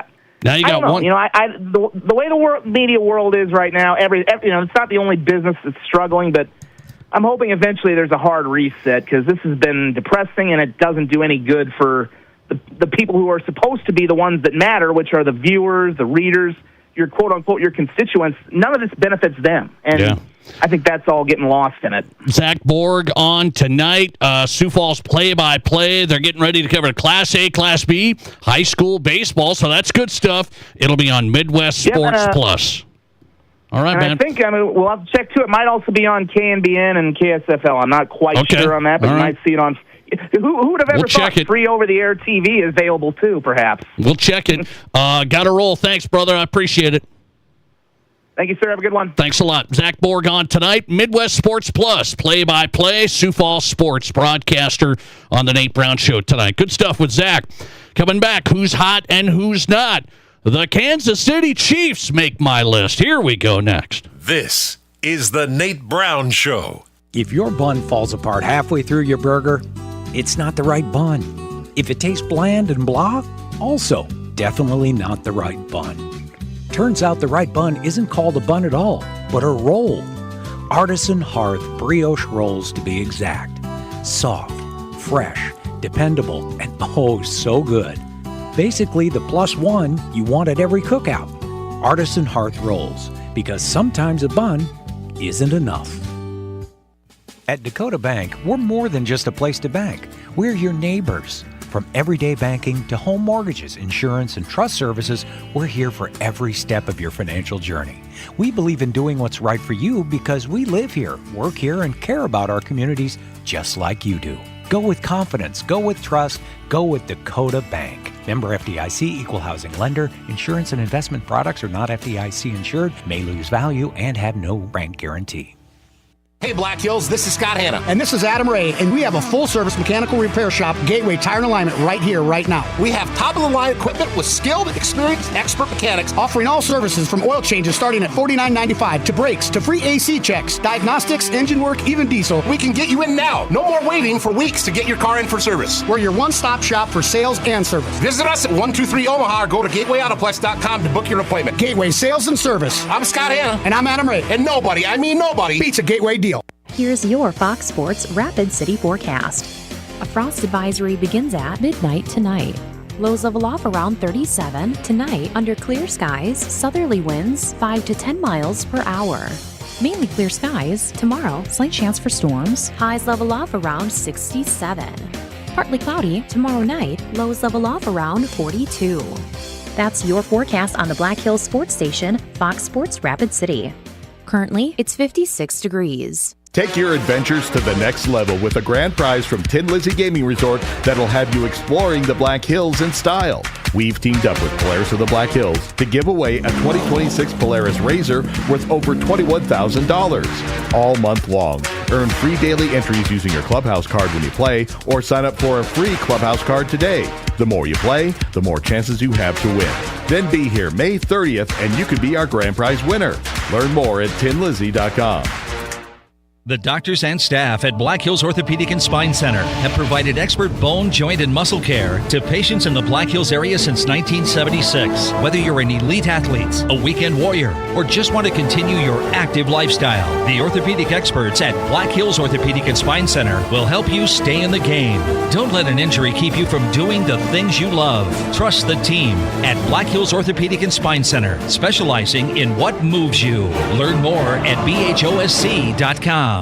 Now you got one. The way the media world is right now, it's not the only business that's struggling, but I'm hoping eventually there's a hard reset because this has been depressing and it doesn't do any good for the people who are supposed to be the ones that matter, which are the viewers, the readers, your quote unquote your constituents. None of this benefits them, and I think that's all getting lost in it. Zach Borg on tonight. Sioux Falls play-by-play. They're getting ready to cover Class A, Class B, high school baseball, so that's good stuff. It'll be on Midwest Sports Plus. All right, man. I think we'll have to check, too. It might also be on KNBN and KSFL. I'm not quite sure on that, but you might see it on... Who would have ever thought free over-the-air TV is available, too, perhaps? We'll check it. Got to roll. Thanks, brother. I appreciate it. Thank you, sir. Have a good one. Thanks a lot. Zach Borg on tonight. Midwest Sports Plus, play-by-play, Sioux Falls sports broadcaster on the Nate Brown Show tonight. Good stuff with Zach. Coming back, who's hot and who's not. The Kansas City Chiefs make my list. Here we go next. This is the Nate Brown Show. If your bun falls apart halfway through your burger, it's not the right bun. If it tastes bland and blah, also definitely not the right bun. Turns out the right bun isn't called a bun at all, but a roll. Artisan Hearth brioche rolls to be exact. Soft, fresh, dependable, and oh so good. Basically the +1 you want at every cookout. Artisan Hearth rolls, because sometimes a bun isn't enough. At Dakota Bank, we're more than just a place to bank. We're your neighbors. From everyday banking to home mortgages, insurance, and trust services, we're here for every step of your financial journey. We believe in doing what's right for you because we live here, work here, and care about our communities just like you do. Go with confidence, go with trust, go with Dakota Bank. Member FDIC, equal housing lender. Insurance and investment products are not FDIC insured, may lose value, and have no bank guarantee. Hey Black Hills, this is Scott Hanna. And this is Adam Ray, and we have a full-service mechanical repair shop, Gateway Tire and Alignment, right here, right now. We have top-of-the-line equipment with skilled, experienced, expert mechanics offering all services from oil changes starting at $49.95 to brakes, to free AC checks, diagnostics, engine work, even diesel. We can get you in now. No more waiting for weeks to get your car in for service. We're your one-stop shop for sales and service. Visit us at 123 Omaha or go to GatewayAutoplex.com to book your appointment. Gateway Sales and Service. I'm Scott Hanna. And I'm Adam Ray. And nobody, I mean nobody, beats a Gateway deal. Here's your Fox Sports Rapid City forecast. A frost advisory begins at midnight tonight. Lows level off around 37 tonight under clear skies, southerly winds 5 to 10 miles per hour. Mainly clear skies. Tomorrow, slight chance for storms. Highs level off around 67. Partly cloudy tomorrow night. Lows level off around 42. That's your forecast on the Black Hills Sports Station, Fox Sports Rapid City. Currently, it's 56 degrees. Take your adventures to the next level with a grand prize from Tin Lizzy Gaming Resort that'll have you exploring the Black Hills in style. We've teamed up with Polaris of the Black Hills to give away a 2026 Polaris RZR worth over $21,000 all month long. Earn free daily entries using your Clubhouse card when you play, or sign up for a free Clubhouse card today. The more you play, the more chances you have to win. Then be here May 30th and you could be our grand prize winner. Learn more at tinlizzy.com. The doctors and staff at Black Hills Orthopedic and Spine Center have provided expert bone, joint, and muscle care to patients in the Black Hills area since 1976. Whether you're an elite athlete, a weekend warrior, or just want to continue your active lifestyle, the orthopedic experts at Black Hills Orthopedic and Spine Center will help you stay in the game. Don't let an injury keep you from doing the things you love. Trust the team at Black Hills Orthopedic and Spine Center, specializing in what moves you. Learn more at bhosc.com.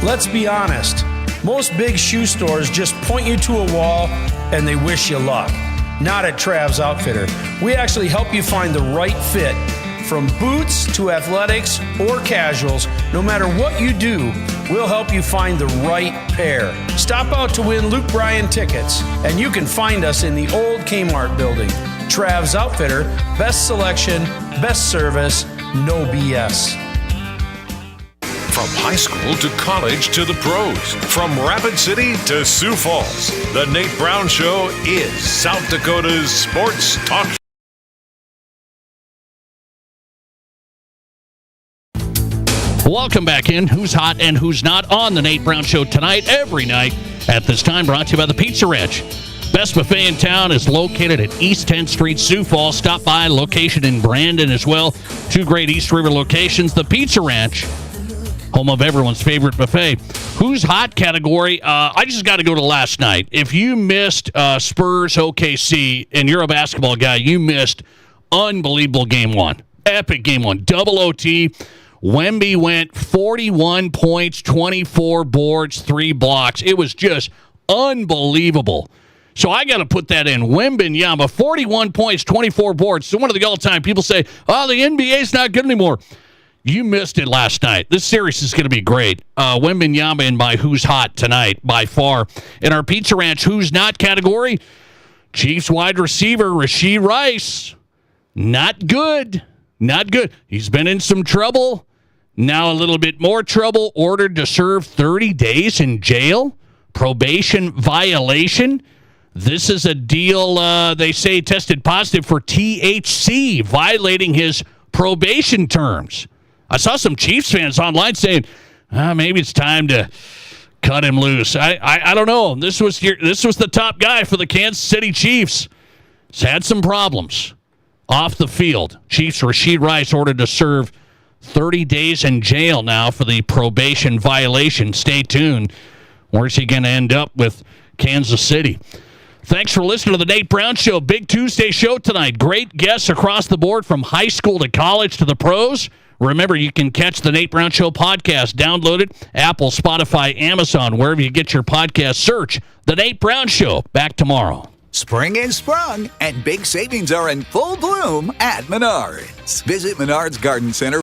Let's be honest. Most big shoe stores just point you to a wall and they wish you luck. Not at Trav's Outfitter. We actually help you find the right fit. From boots to athletics or casuals, no matter what you do, we'll help you find the right pair. Stop out to win Luke Bryan tickets, and you can find us in the old Kmart building. Trav's Outfitter, best selection, best service, no BS. From high school to college to the pros, from Rapid City to Sioux Falls, the Nate Brown Show is South Dakota's sports talk show. Welcome back in. Who's hot and who's not on the Nate Brown Show tonight, every night at this time, brought to you by the Pizza Ranch. Best buffet in town is located at East 10th Street, Sioux Falls. Stop by, location in Brandon as well. Two great East River locations. The Pizza Ranch, home of everyone's favorite buffet. Who's hot category? I just got to go to last night. If you missed Spurs OKC and you're a basketball guy, you missed unbelievable game one. Epic game one. Double OT. Wemby went 41 points, 24 boards, 3 blocks. It was just unbelievable. So I got to put that in. Wembanyama, 41 points, 24 boards. So one of the all-time people say, oh, the NBA's not good anymore. You missed it last night. This series is going to be great. Wembanyama in my Who's Hot tonight, by far. In our Pizza Ranch Who's Not category, Chiefs wide receiver Rashee Rice. Not good. Not good. He's been in some trouble. Now a little bit more trouble. Ordered to serve 30 days in jail. Probation violation. This is a deal, they say, tested positive for THC, violating his probation terms. I saw some Chiefs fans online saying, maybe it's time to cut him loose. I don't know. This was the top guy for the Kansas City Chiefs. He's had some problems off the field. Chiefs Rashee Rice ordered to serve 30 days in jail now for the probation violation. Stay tuned. Where's he going to end up with Kansas City? Thanks for listening to the Nate Brown Show. Big Tuesday show tonight. Great guests across the board from high school to college to the pros. Remember, you can catch the Nate Brown Show podcast. Download it, Apple, Spotify, Amazon, wherever you get your podcast. Search the Nate Brown Show. Back tomorrow. Spring is sprung, and big savings are in full bloom at Menards. Visit Menards Garden Center